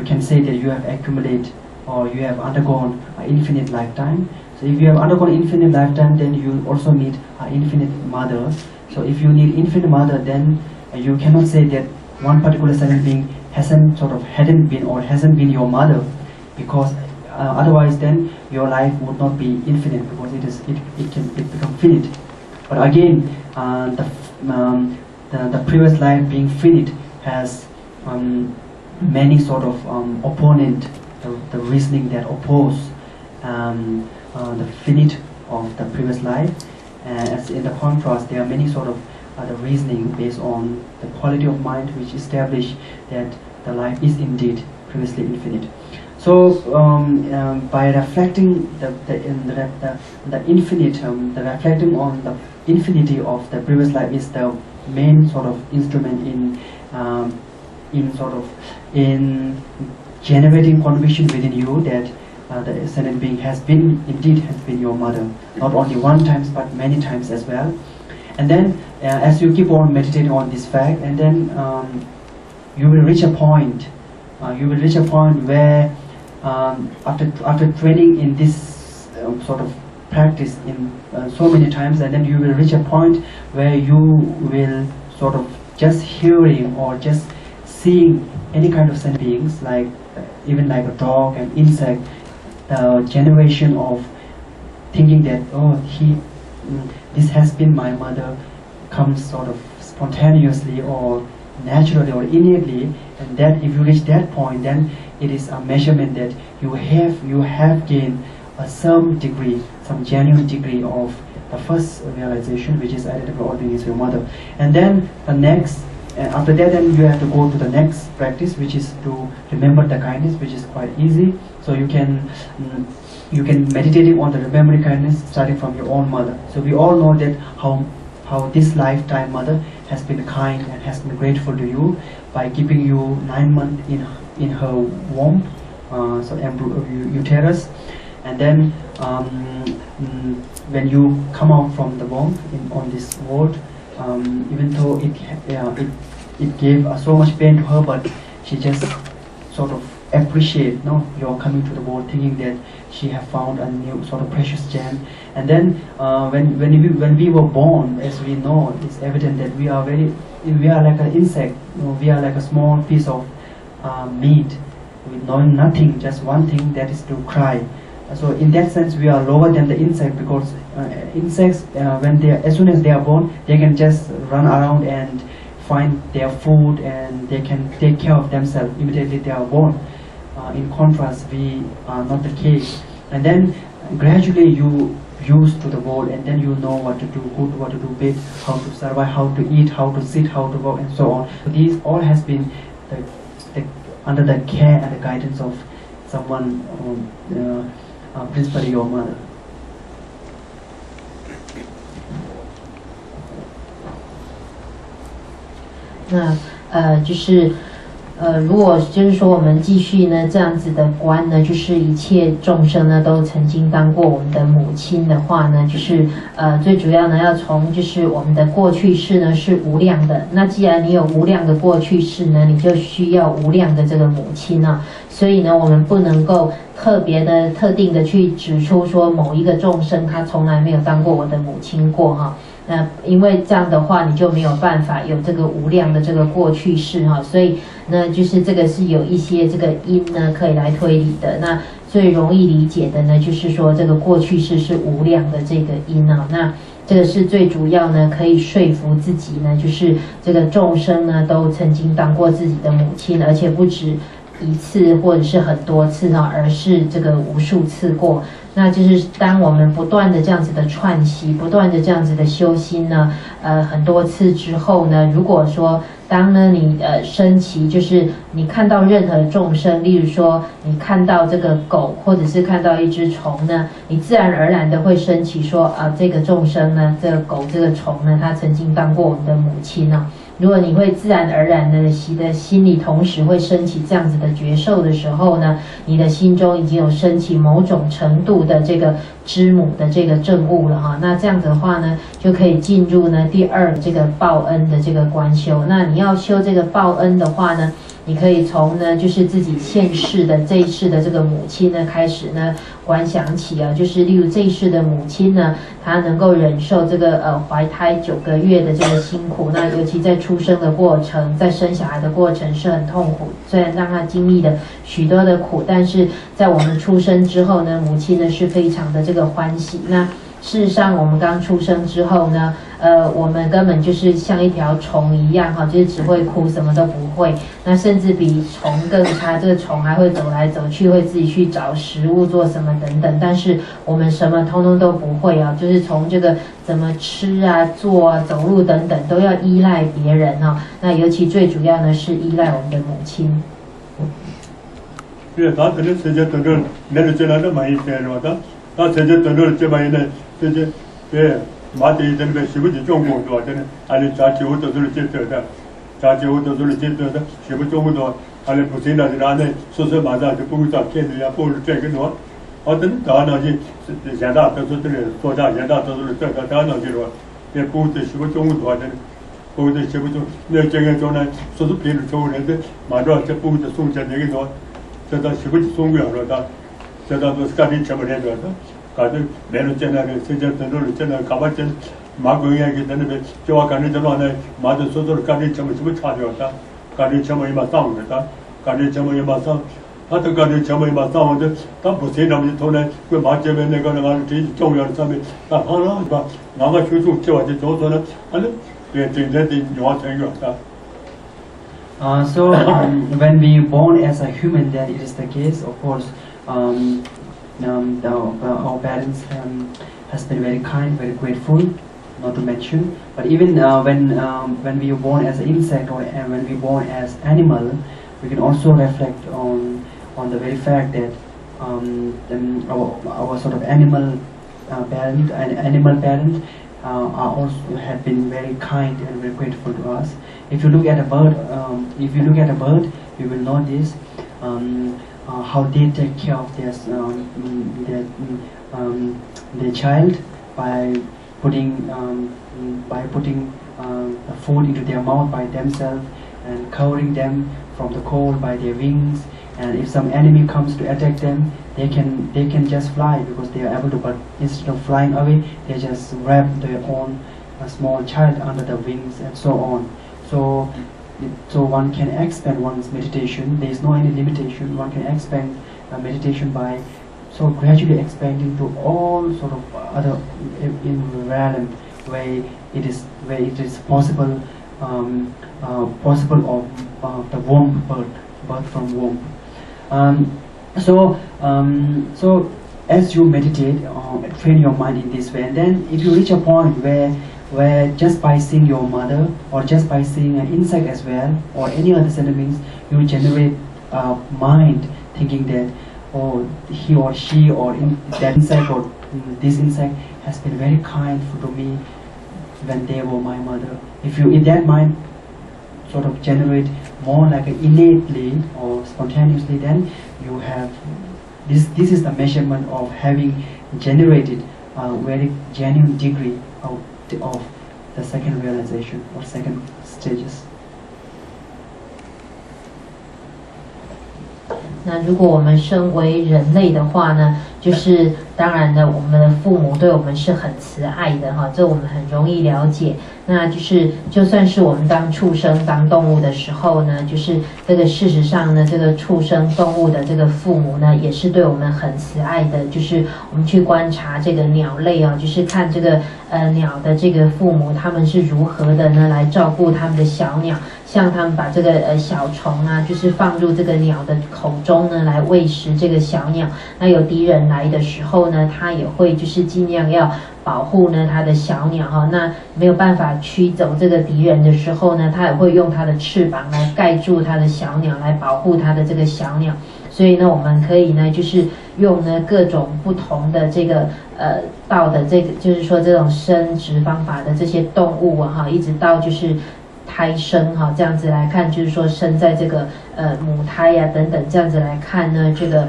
can say that you have accumulated or you have undergone an infinite lifetime. So if you have undergone infinite lifetime, then you also need an infinite mother. So if you need infinite mother, then you cannot say that one particular seven being hadn't been your mother, because otherwise then your life would not be infinite, because it become finite. But again, the previous life being finite has many sort of opponent, the reasoning that oppose the finite of the previous life, as in the contrast, there are many sort of the reasoning based on the quality of mind which establish that the life is indeed previously infinite. So by reflecting the infinite, the reflecting on the infinity of the previous life is the main sort of instrument in generating conviction within you that the ascended being has been your mother, not only one times but many times as well. And then as you keep on meditating on this fact, and then you will reach a point. Where after training in this sort of practice in so many times, and then you will reach a point where you will sort of just hearing or just seeing any kind of sentient beings, like even like a dog, an insect, the generation of thinking that this has been my mother comes sort of spontaneously or naturally or innately, and that if you reach that point, then it is a measurement that you have gained some genuine degree of the first realization, which is identical all being is your mother. And then the next, after that, then you have to go to the next practice, which is to remember the kindness, which is quite easy. So you can meditating on the remembering kindness starting from your own mother. So we all know that how this lifetime mother has been kind and has been grateful to you by keeping you 9 months in her womb, uterus, and then when you come out from the womb on this world, even though it gave so much pain to her, but she just sort of appreciate your coming to the world, thinking that she have found a new sort of precious gem. And then when we were born, as we know, it's evident that we are like an insect. We are like a small piece of meat with knowing nothing, just one thing, that is to cry. So in that sense, we are lower than the insect, because insects, as soon as they are born, they can just run around and find their food, and they can take care of themselves immediately they are born. In contrast, we are not the case. And then gradually you used to the world, and then you know what to do good, what to do bad, how to survive, how to eat, how to sit, how to walk, and so on. So these all has been under the care and the guidance of someone, principally your mother. Just 如果就是说我们继续呢这样子的观呢，就是一切众生呢都曾经当过我们的母亲的话呢，就是最主要呢要从就是我们的过去世呢是无量的。那既然你有无量的过去世呢，你就需要无量的这个母亲啊。所以呢，我们不能够特定的去指出说某一个众生他从来没有当过我的母亲过哈。那因为这样的话，你就没有办法有这个无量的这个过去式哈，所以呢，就是这个是有一些这个因呢可以来推理的。那最容易理解的呢，就是说这个过去式是无量的这个因啊。那这个是最主要呢，可以说服自己呢，就是这个众生呢都曾经当过自己的母亲，而且不止一次或者是很多次啊，而是这个无数次过。那就是当我们不断的这样子的串习，不断的这样子的修心呢，很多次之后呢，如果说当呢你升起，就是你看到任何众生，例如说你看到这个狗，或者是看到一只虫呢，你自然而然的会升起说这个众生呢，这个狗这个虫呢，它曾经当过我们的母亲啊。如果你会自然而然的心里同时会升起这样子的觉受的时候呢，你的心中已经有升起某种程度的这个知母的这个证悟了哈。那这样子的话呢，就可以进入呢第二这个报恩的这个观修。那你要修这个报恩的话呢，你可以从呢就是自己现世的这一世的这个母亲呢开始呢观想起啊，就是例如这一世的母亲呢，她能够忍受这个怀胎9个月的这个辛苦，那尤其在出生的过程，在生小孩的过程是很痛苦，虽然让她经历了许多的苦，但是在我们出生之后呢，母亲呢是非常的这个欢喜。那事实上，我们刚出生之后呢，我们根本就是像一条虫一样哈，就是只会哭，什么都不会。那甚至比虫更差，这个虫还会走来走去，会自己去找食物做什么等等。但是我们什么通通都不会啊，就是从这个怎么吃啊、做啊、走路等等，都要依赖别人哈。那尤其最主要呢是依赖我们的母亲。对，他可能直接等着没人进来的买一天是吧？他直接等着这买一呢，直接对，马的这边是不是中国多？真的，俺的家酒都是接得的，家酒都是接得的，是不中国多？俺的不行了，就俺的说马上就不会找骗子呀，不是这个多。我等到那些现在都是这里作家，现在都是这个当那些了，也不是是不中国多的。不是是不中，那这个说呢，说是别人中人的，马上这不是送这个多。这到是不是中国了？他这到都是干的什么来着？干的没人见那个，现在等着见那干嘛见马公园给在那边，就我干的这乱的，马的说是干的什么差别的，干的什么也马上的，他干的什么也马上，他都干的什么也马上的，他不是那么头呢，跟马这边那个这重要的上面，那好了是吧？俺们学术这话就做说呢，反正对真正的鸟成员的。So when we born as a human, then it is the case. Of course, our parents has been very kind, very grateful, not to mention. But even when we are born as an insect or when we are born as animal, we can also reflect on the very fact that our sort of animal parent and animal parent are also have been very kind and very grateful to us. If you look at a bird, you will notice how they take care of their child by putting food into their mouth by themselves and covering them from the cold by their wings. And if some enemy comes to attack them, they can just fly because they are able to. But instead of flying away, they just wrap their own small child under the wings and so on. So one can expand one's meditation. There is no any limitation. One can expand meditation by so gradually expanding to all sort of other realm where it is possible of the womb birth from womb. So as you meditate, train your mind in this way, and then if you reach a point where just by seeing your mother or just by seeing an insect as well or any other sentiments, you generate mind thinking that he or she or that insect or this insect has been very kind to me when they were my mother. If you in that mind sort of generate more like innately or spontaneously, then you have this is the measurement of having generated a very genuine degree of the second realization or second stages. 那如果我们身为人类的话呢，就是当然呢，我们的父母对我们是很慈爱的哈，这我们很容易了解。那就是就算是我们当畜生、当动物的时候呢，就是这个事实上呢，这个畜生动物的这个父母呢，也是对我们很慈爱的。就是我们去观察这个鸟类啊，就是看这个鸟的这个父母，他们是如何的呢来照顾他们的小鸟。像他们把这个小虫啊，就是放入这个鸟的口中呢，来喂食这个小鸟。那有敌人来的时候呢，他也会就是尽量要保护呢他的小鸟哈。那没有办法驱走这个敌人的时候呢，他也会用他的翅膀来盖住他的小鸟，来保护他的这个小鸟。所以呢，我们可以呢，就是用呢各种不同的这个道的这个，就是说这种生殖方法的这些动物啊哈，一直到就是胎生哈，这样子来看，就是说生在这个母胎呀等等，这样子来看呢，这个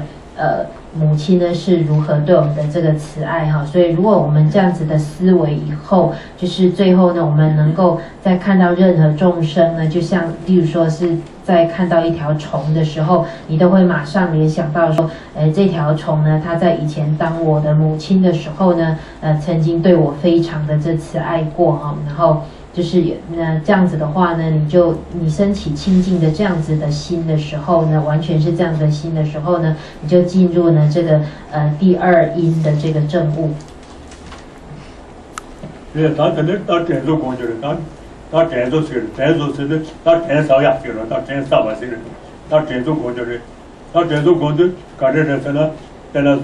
母亲呢是如何对我们的这个慈爱哈。所以如果我们这样子的思维以后，就是最后呢，我们能够在看到任何众生呢，就像例如说是在看到一条虫的时候，你都会马上联想到说，这条虫呢，它在以前当我的母亲的时候呢，曾经对我非常的这慈爱过哈，然后。就是这样子的话呢，你升起清净的这样子的心的时候呢，完全是这样的心的时候呢，你就进入呢这个第二因的这个证悟。对，他可能到这种工作了，他这种事，这种事的，他真少下去了，他真少完事了，他这种工作的，他这种工作干这事呢，在那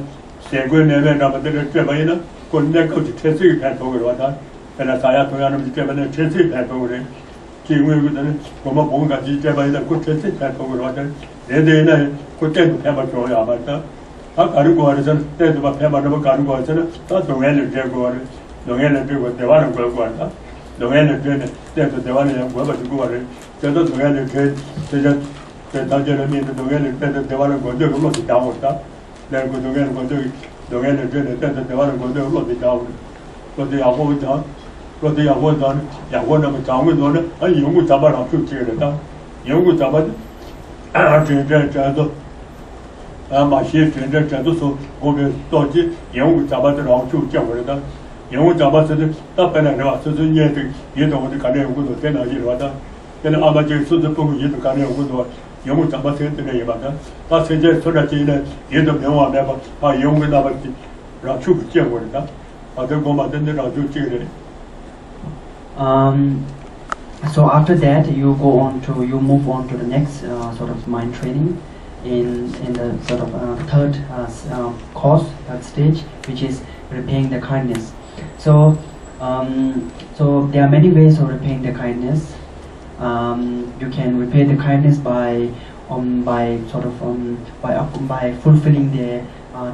社会那边咱们这个这边呢，国内搞起车水片多的话，他在那啥呀，同样的这边的车水片多的，因为我们不管是这边的国车水片多的话，人家呢，国政府片不重要嘛，他干的过的是，这是把片把这么干的过是呢，他中央的这个。农业的这个台湾人过来的，农业的这呢，这是台湾人我不是过来的，这都农业的这当地人民的农业的这台湾人过这个落地家务的，那个农业的过这农业的这呢，这台湾人过这个落地家务的，落地养活长，落地养活长，养活那么长的多呢，用户怎么上去接的他，用户怎么这都。马些这都是我们到底用户怎么的上去接回来的。因为咱们是到本来的话，就是也懂我的干练工作，在哪里的话，现在阿妈就说是不会也都干练工作，因为咱们现在的也嘛的，他现在说了这呢，也都没往那吧，因为那么让出不见过的，这我们真的让出这个的。So after that, you move on to the next sort of mind training in the sort of third course, third stage, which is repaying the kindness. So there are many ways of repaying the kindness. You can repay the kindness by fulfilling their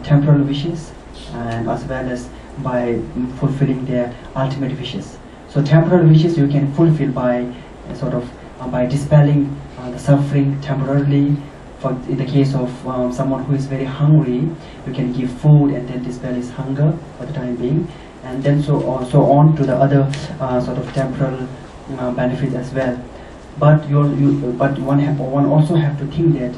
temporal wishes, and as well as by fulfilling their ultimate wishes. So temporal wishes you can fulfill by by dispelling the suffering temporarily. For in the case of someone who is very hungry, you can give food and then dispel his hunger for the time being, and then so on to the other sort of temporal benefits as well. But one also have to think that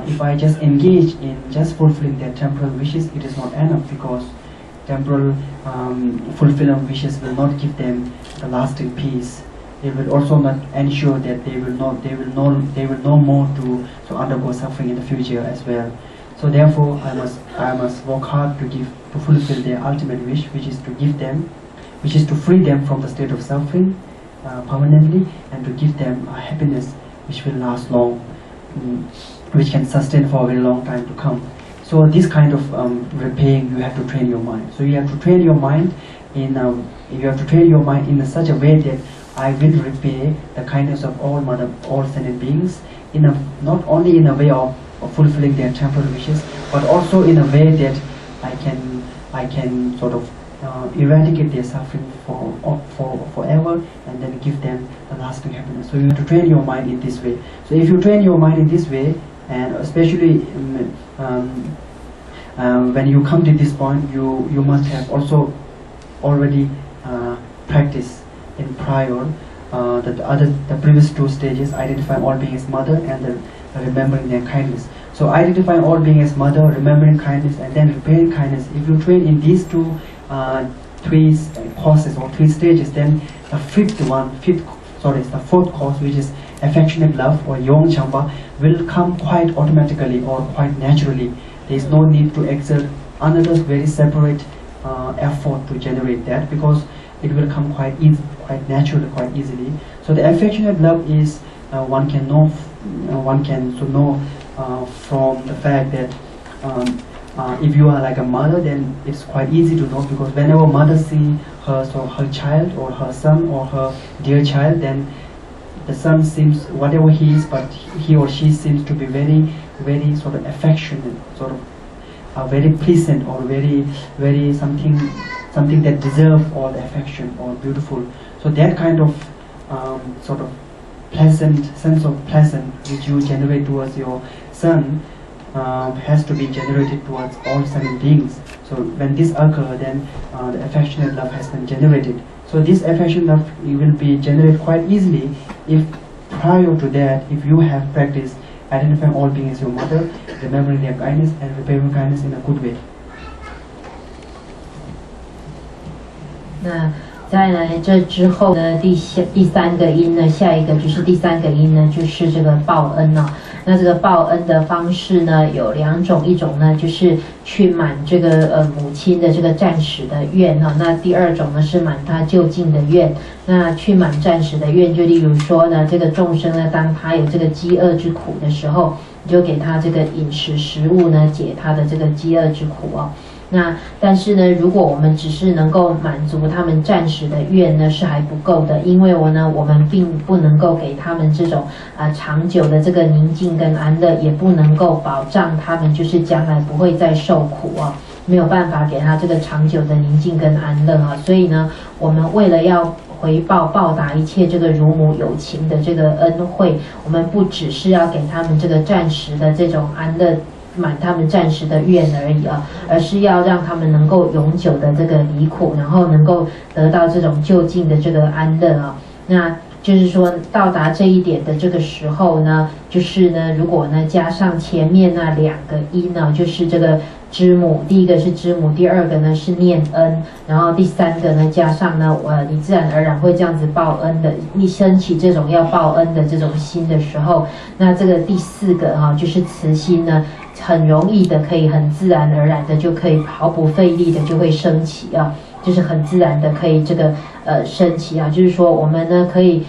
if I just engage in just fulfilling their temporal wishes, it is not enough, because temporal fulfillment of wishes will not give them the lasting peace. They will also not ensure that they will know more to undergo suffering in the future as well. So therefore, I must work hard to fulfill their ultimate wish, which is to free them from the state of suffering permanently, and to give them a happiness which will last long, which can sustain for a very long time to come. So this kind of repaying, you have to train your mind. So you have to train your mind in such a way that I will repay the kindness of all sentient beings, not only in a way of fulfilling their temporal wishes, but also in a way that I can sort of eradicate their suffering for forever, and then give them the lasting happiness. So you have to train your mind in this way. So if you train your mind in this way, and especially when you come to this point, you must have also already practiced in prior the previous two stages, identifying all beings as mother and remembering their kindness. So identifying all beings as mother, remembering kindness, and then repaying kindness. If you train in these three courses or three stages, then the fourth course, which is affectionate love or Yong Chamba, will come quite automatically or quite naturally. There is no need to exert another very separate effort to generate that, because it will come quite naturally, quite easily. So the affectionate love is one can know from the fact that if you are like a mother, then it's quite easy to know, because whenever mother sees her child or her son or her dear child, then the son seems, whatever he is, but he or she seems to be very, very sort of affectionate, sort of very pleasant, or very something that deserves all the affection, or beautiful. So that kind of sort of sense of pleasant which you generate towards your son has to be generated towards all sentient beings. So when this occurs, then the affectionate love has been generated. So this affectionate love will be generated quite easily if prior to that, if you have practiced identifying all beings as your mother, remembering their kindness, and repaying kindness in a good way. 再来这之后呢，第三个因呢，下一个就是第三个因呢，就是这个报恩啊。那这个报恩的方式呢有两种，一种呢就是去满这个母亲的这个暂时的愿哈，那第二种呢是满他就近的愿。那去满暂时的愿，就例如说呢，这个众生呢，当他有这个饥饿之苦的时候，你就给他这个饮食食物呢，解他的这个饥饿之苦哦。那但是呢，如果我们只是能够满足他们暂时的愿呢，是还不够的，因为我们并不能够给他们这种长久的这个宁静跟安乐，也不能够保障他们就是将来不会再受苦啊，没有办法给他这个长久的宁静跟安乐啊，所以呢，我们为了要回报答一切这个乳母有情的这个恩惠，我们不只是要给他们这个暂时的这种安乐。满他们暂时的愿而已啊，而是要让他们能够永久的这个离苦，然后能够得到这种就近的这个安乐啊。那就是说到达这一点的这个时候呢，就是呢，如果呢加上前面那两个因呢，就是这个知母，第一个是知母，第二个呢是念恩，然后第三个呢加上呢，你自然而然会这样子报恩的，你升起这种要报恩的这种心的时候，那这个第四个哈，就是慈心呢。很容易的，可以很自然而然的就可以毫不费力的就会升起啊，就是很自然的可以这个升起啊，就是说我们呢可以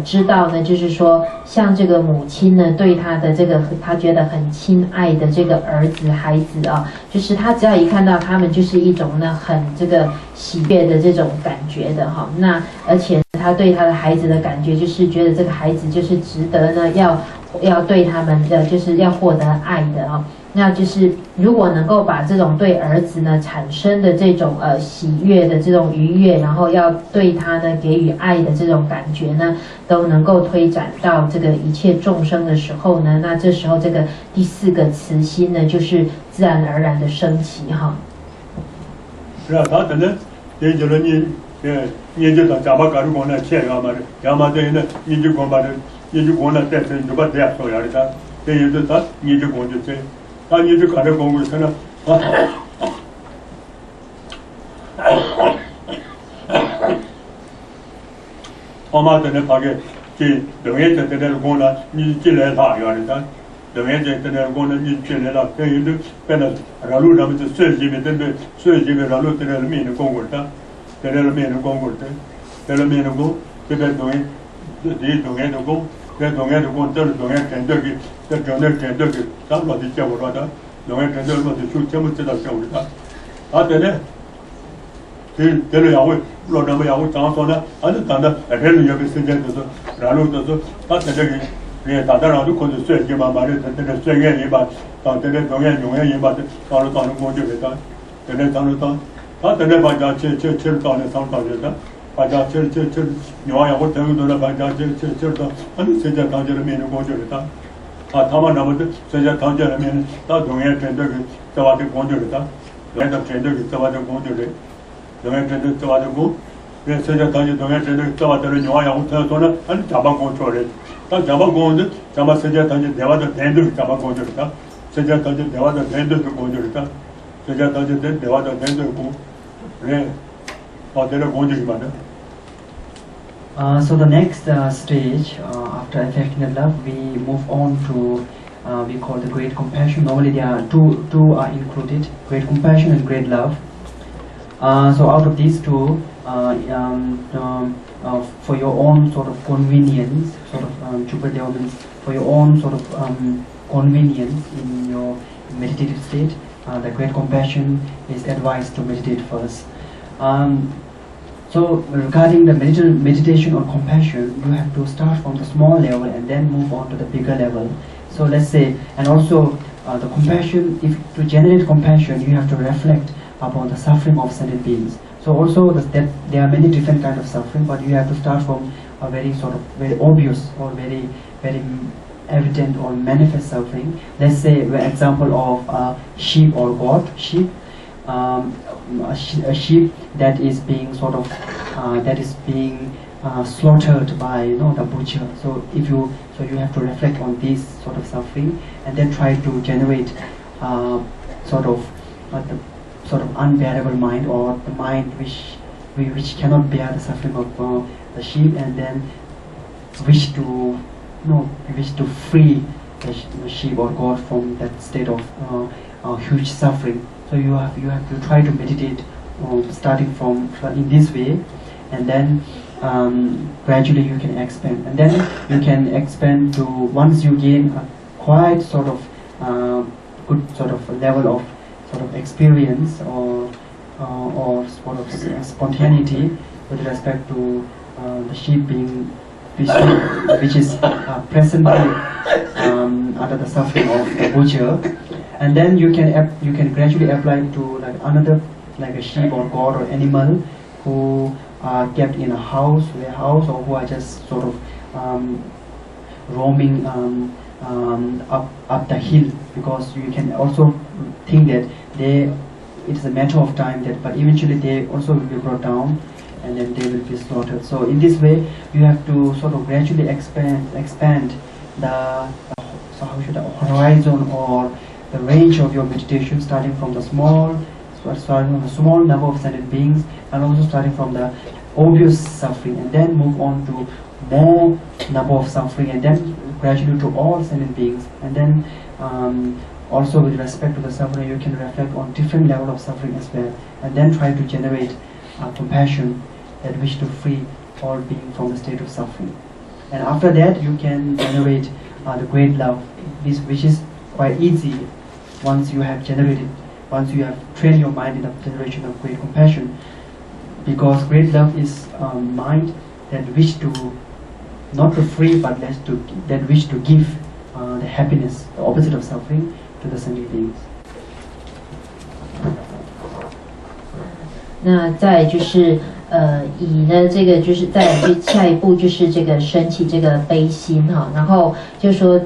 知道呢，就是说像这个母亲呢对他的这个他觉得很亲爱的这个儿子孩子啊，就是他只要一看到他们就是一种呢很这个喜悦的这种感觉的哈，那而且他对他的孩子的感觉就是觉得这个孩子就是值得呢要对他们的就是要获得爱的啊，那就是如果能够把这种对儿子呢产生的这种喜悦的这种愉悦，然后要对他呢给予爱的这种感觉呢，都能够推展到这个一切众生的时候呢，那这时候这个第四个慈心呢，就是自然而然的升起哈。是啊，他等呢，也就是你就到加巴加入光呢，钱要嘛的，要么这呢，你就光把这。你就光那带着就把这样说下来的，这也是他，你就光就这，他你就看着光棍看着啊，我妈在那旁边，这等于在那光呢，你进来他原来他，等于在那光呢，你进来了，等于就变得然后他们就顺序面对顺序面然后在那面的光棍的，在那面的光棍的，在那面的光，这边等于这等于的光。在中央的工，这是中央战斗的，在中央战斗的，咱老的教我的，中央战斗老的就全部知道教我的。对呢，这了要会，老人们要会怎样说呢？是当的，人类要被时间就是，然后就是，他在这个，大然后可能算计嘛，的，在这算验一把，当这个中央永远一把的，到了工就给他，在那当，他在那把家去到那上去的。把家这牛啊，我等于都是把家这到，现在当家的面的工作的他们那么的现在当家的面，到中央针对的这话的工作的中央针对的这话的工作的，中央针对这话的工，现在当家中央针对这话的牛啊，我等于说呢，加班工作的，当加班工的，加班现在当家电话的针对加班工作的，现在当家电话的针对的工作的，现在当家电话的针对工，So the next stage after affecting the love, we move on to we call the great compassion. Normally there are two are included, great compassion and great love. So out of these two, for your own sort of convenience, for your own sort of convenience in your meditative state, the great compassion is advised to meditate first. So regarding the meditation on compassion, you have to start from the small level and then move on to the bigger level. So let's say, and also the compassion, if to generate compassion, you have to reflect upon the suffering of sentient beings. So also that there are many different kinds of suffering, but you have to start from a very sort of very obvious or very evident or manifest suffering. Let's say an example of sheep or goat, sheep. A sheep that is being sort of slaughtered by the butcher. So you have to reflect on this sort of suffering and then try to generate sort of unbearable mind, or the mind which which cannot bear the suffering of the sheep, and then wish to free the sheep or goat from that state of huge suffering. So you have to try to meditate starting from in this way, and then gradually you can expand, and then you can expand to once you gain a quite sort of good sort of level of sort of experience or sort of spontaneity with respect to the sheep being which is presently under the suffering of the butcher, and then you can gradually apply to like another, like a sheep or goat or animal who are kept in a warehouse, or who are just sort of roaming up the hill, because you can also think that it's a matter of time but eventually they also will be brought down and then they will be slaughtered. So in this way you have to sort of gradually expand the horizon or the range of your meditation, starting from the small number of sentient beings, and also starting from the obvious suffering, and then move on to more number of suffering, and then gradually to all sentient beings, and then also with respect to the suffering you can reflect on different level of suffering as well, and then try to generate compassion that wish to free all being from the state of suffering. And after that you can generate the great love, which is quite easy once you have trained your mind in the generation of great compassion, because great love is mind that wish to not to free but that wish to give the happiness, the opposite of suffering, to the sentient beings. 那再就是以呢这个就是再下一步就是这个升起这个悲心哈，然后就说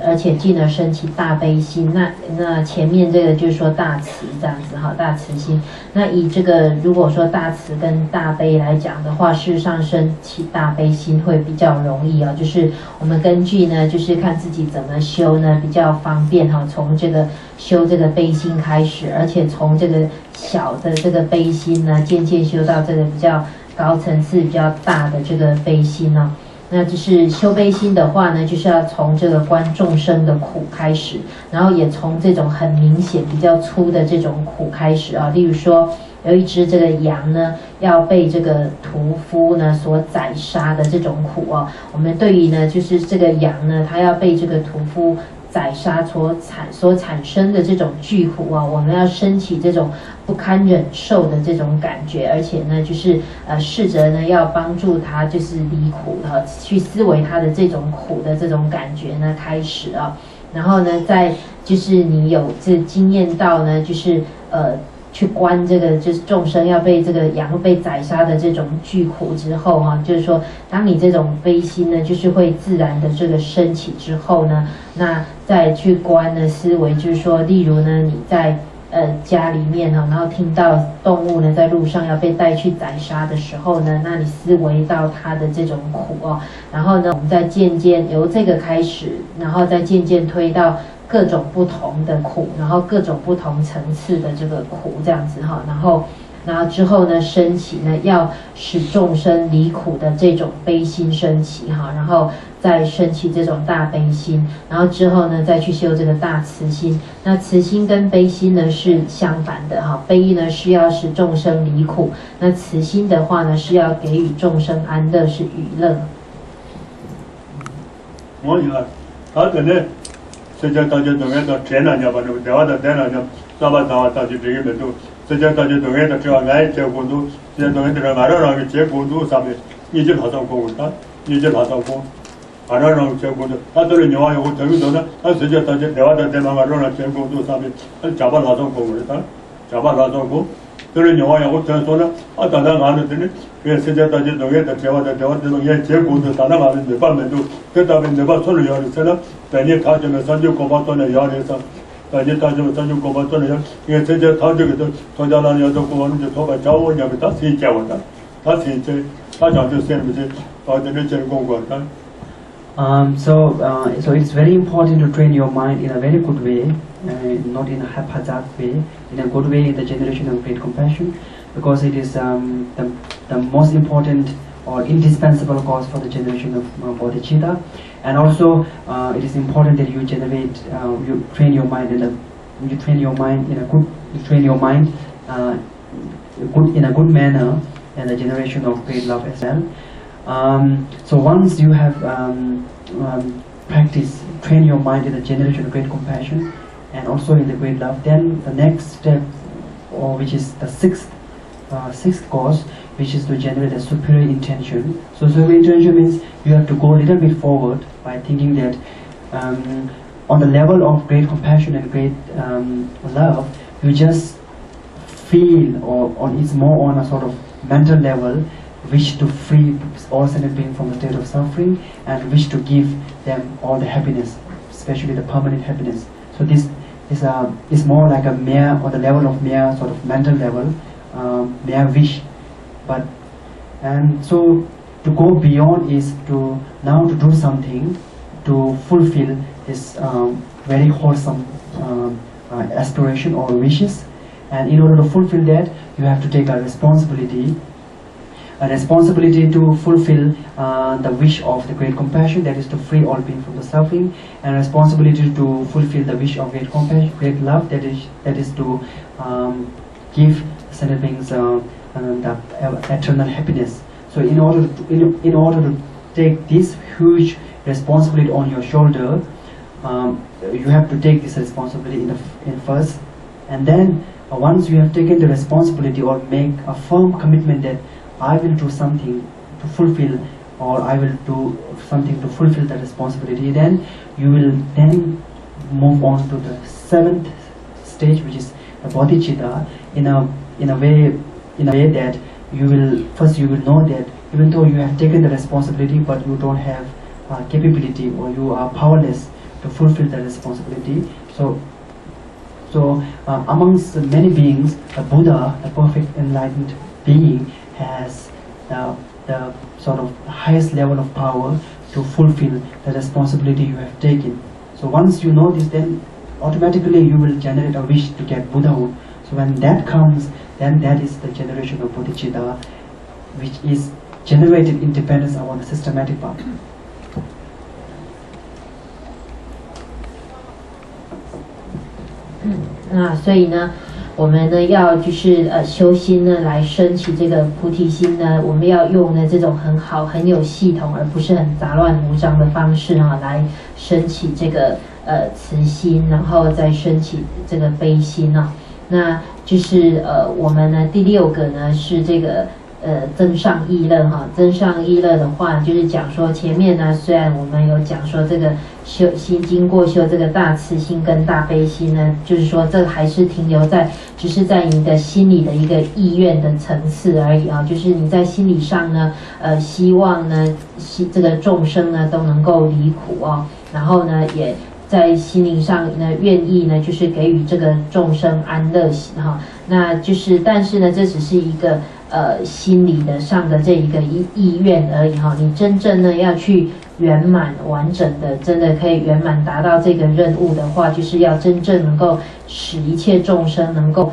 而且进而升起大悲心。那前面这个就是说大慈这样子哈，大慈心。那以这个如果说大慈跟大悲来讲的话，事实上升起大悲心会比较容易啊，就是我们根据呢就是看自己怎么修呢比较方便哈，从这个修这个悲心开始，而且从这个小的这个悲心呢渐渐修到这个比较高层次比较大的这个悲心呢。那就是修悲心的话呢，就是要从这个观众生的苦开始，然后也从这种很明显比较粗的这种苦开始啊。例如说有一只这个羊呢要被这个屠夫呢所宰杀的这种苦啊，我们对于呢就是这个羊呢它要被这个屠夫宰杀所产生的这种巨苦啊，我们要升起这种不堪忍受的这种感觉，而且呢就是试着呢要帮助他就是离苦哈，去思维他的这种苦的这种感觉呢开始啊，然后呢再就是你有这经验到呢就是去观这个就是众生要被这个羊被宰杀的这种巨苦之后哈，就是说当你这种悲心呢就是会自然的这个升起之后呢，那再去观呢思维，就是说例如呢你在家里面哈，然后听到动物呢在路上要被带去宰杀的时候呢，那你思维到它的这种苦哦，然后呢我们再渐渐由这个开始，然后再渐渐推到各种不同的苦，然后各种不同层次的这个苦这样子哈，然后之后呢升起呢要使众生离苦的这种悲心升起哈，然后再升起这种大悲心，然后之后呢再去修这个大慈心。那慈心跟悲心呢是相反的哈，悲呢是要使众生离苦，那慈心的话呢是要给予众生安乐，是娱乐。我有好的呢。这家大家都爱到天南家吧，对吧？到天南家，早晚到就这个门都，这家大家都爱到只要爱结婚都，这家都爱到马上让结婚都上面，你就好上过的，你就好上过，马上让结婚的，他这里牛啊有等于说呢，他这家大家对吧？到天南马上让结婚都上面，他假把好上过的，假把好上过。这里牛啊有等于说呢，当然俺们这里，这家大家都爱到对吧？这种也结婚的，当然俺们没办门都，这他们没办村里要的是呢。但你他这个三九国宝锻炼压力上，但你他这个三九国宝锻炼压，因为这些他这个都他家那里要做国宝，你就他把教我两个他谁教我的，他谁这他讲就谁不是，他这里讲公馆的。So it's very important to train your mind in a very good way, not in a haphazard way, in a good way in the generation of great compassion. because it is the most important or indispensable cause for the generation of bodhicitta. And also it is important that you generate, you train your mind in a good manner, and the generation of great love as well. So once you have train your mind in the generation of great compassion and also in the great love, then the next step, or which is the sixth cause, which is to generate a superior intention. So superior intention means you have to go a little bit forward by thinking that on the level of great compassion and great love, you just feel, or it's more on a sort of mental level, wish to free all sentient beings from the state of suffering and wish to give them all the happiness, especially the permanent happiness. So this is more like a mere, or the level of mere sort of mental level, mere wish. And so to go beyond is to now to do something to fulfill this very wholesome aspiration or wishes. And in order to fulfill that, you have to take a responsibility to fulfill the wish of the great compassion, that is to free all beings from the suffering, and responsibility to fulfill the wish of great compassion, great love, that is to give sentient beings the eternal happiness. So in order to take this huge responsibility on your shoulder, you have to take this responsibility in first, and then once you have taken the responsibility or make a firm commitment that I will do something to fulfill, or I will do something to fulfill the responsibility, then you will then move on to the seventh stage, which is the bodhicitta, in a way that you will know that even though you have taken the responsibility, but you don't have capability, or you are powerless to fulfill the responsibility. So amongst many beings, the Buddha, the perfect enlightened being, has the sort of highest level of power to fulfill the responsibility you have taken. So once you know this, then automatically you will generate a wish to get Buddhahood. So when that comes, then that is the generation of bodhicitta, which is generated independence on the systematic path. 那所以呢，我们呢要就是修心呢，来升起这个菩提心呢，我们要用呢这种很好、很有系统，而不是很杂乱无章的方式啊，来升起这个慈心，然后再升起这个悲心啊。那就是我们呢第6个呢是这个增上意乐哈，增上意乐的话，就是讲说前面呢，虽然我们有讲说这个修心经过修这个大慈心跟大悲心呢，就是说这还是停留在只是在你的心里的一个意愿的层次而已啊，就是你在心理上呢，希望呢这个众生呢都能够离苦啊，然后呢也在心灵上呢愿意呢就是给予这个众生安乐哈，那就是但是呢这只是一个心理的上的这一个意愿而已哈，你真正呢要去圆满完整的，真的可以圆满达到这个任务的话，就是要真正能够使一切众生能够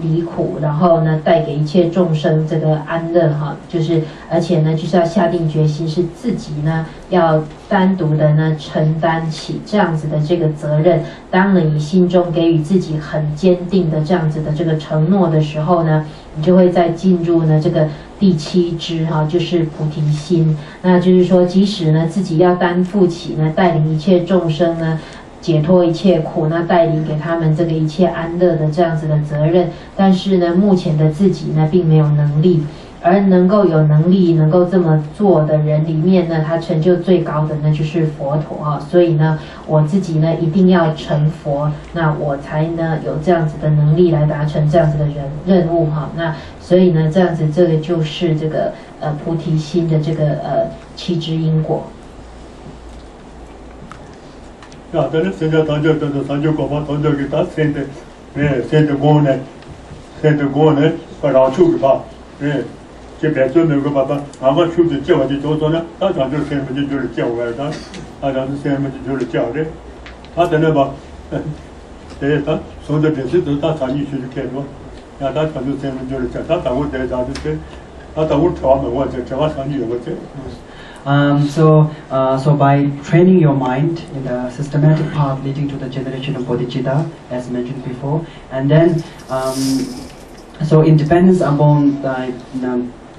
离苦，然后呢带给一切众生这个安乐哈，就是而且呢就是要下定决心，是自己呢要单独的呢承担起这样子的这个责任。当你心中给予自己很坚定的这样子的这个承诺的时候呢，你就会再进入呢这个第7支哈，就是菩提心。那就是说，即使呢自己要担负起呢带领一切众生呢解脱一切苦，那带领给他们这个一切安乐的这样子的责任，但是呢目前的自己呢并没有能力。而能够有能力能够这么做的人里面呢，他成就最高的呢就是佛陀啊，所以呢我自己呢一定要成佛，那我才呢有这样子的能力来达成这样子的任务哈。那所以呢这样子这个就是这个菩提心的这个7支因果。야, 너는 세자 던져도 던져고 봐 던져기다 센데 네 센데 고네 라추기 봐 네. 这边做那个爸爸，俺们出去叫的多多呢，他讲就是现在就是叫外的，他讲是现在就是叫的，他在那吧，对他从这边是都到厂里去开多，那他传就先就是这，他等我在家就是，他等我调门我这我上去我这。So by training your mind in the systematic path leading to the generation of bodhicitta, as mentioned before, and then so in dependence upon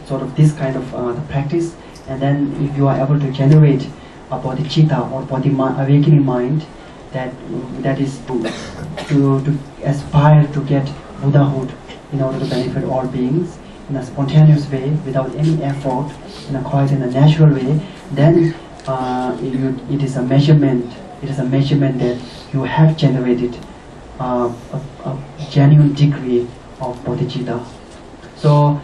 sort of this kind of the practice, and then if you are able to generate a bodhicitta or awakening mind, that is to aspire to get Buddhahood in order to benefit all beings in a spontaneous way without any effort, quite in a natural way, then it is a measurement. It is a measurement that you have generated a genuine degree of bodhicitta. So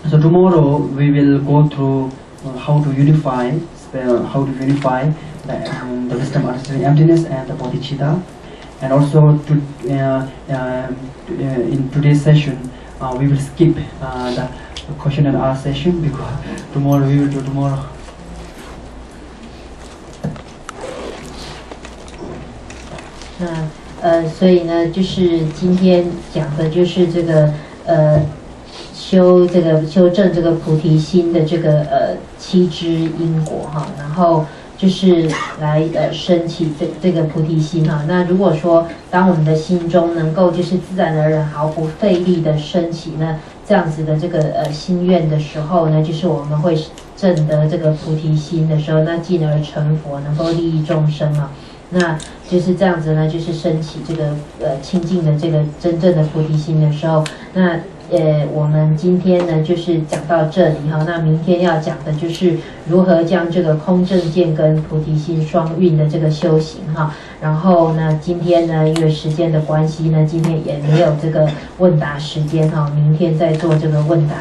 tomorrow we will go through how to unify the wisdom, understanding, emptiness, and the bodhicitta, and also in today's session we will skip the question and answer session because tomorrow we will do tomorrow. 所以呢，就是今天讲的就是这个修正这个菩提心的这个7支因果哈，然后就是来升起这个菩提心哈。那如果说当我们的心中能够就是自然而然毫不费力的升起呢这样子的这个心愿的时候呢，就是我们会证得这个菩提心的时候，那进而成佛，能够利益众生啊。那就是这样子呢，就是升起这个清净的这个真正的菩提心的时候，那我们今天呢就是讲到这里哈，那明天要讲的就是如何将这个空正见跟菩提心双运的这个修行哈。然后呢，今天呢因为时间的关系呢，今天也没有这个问答时间哈，明天再做这个问答。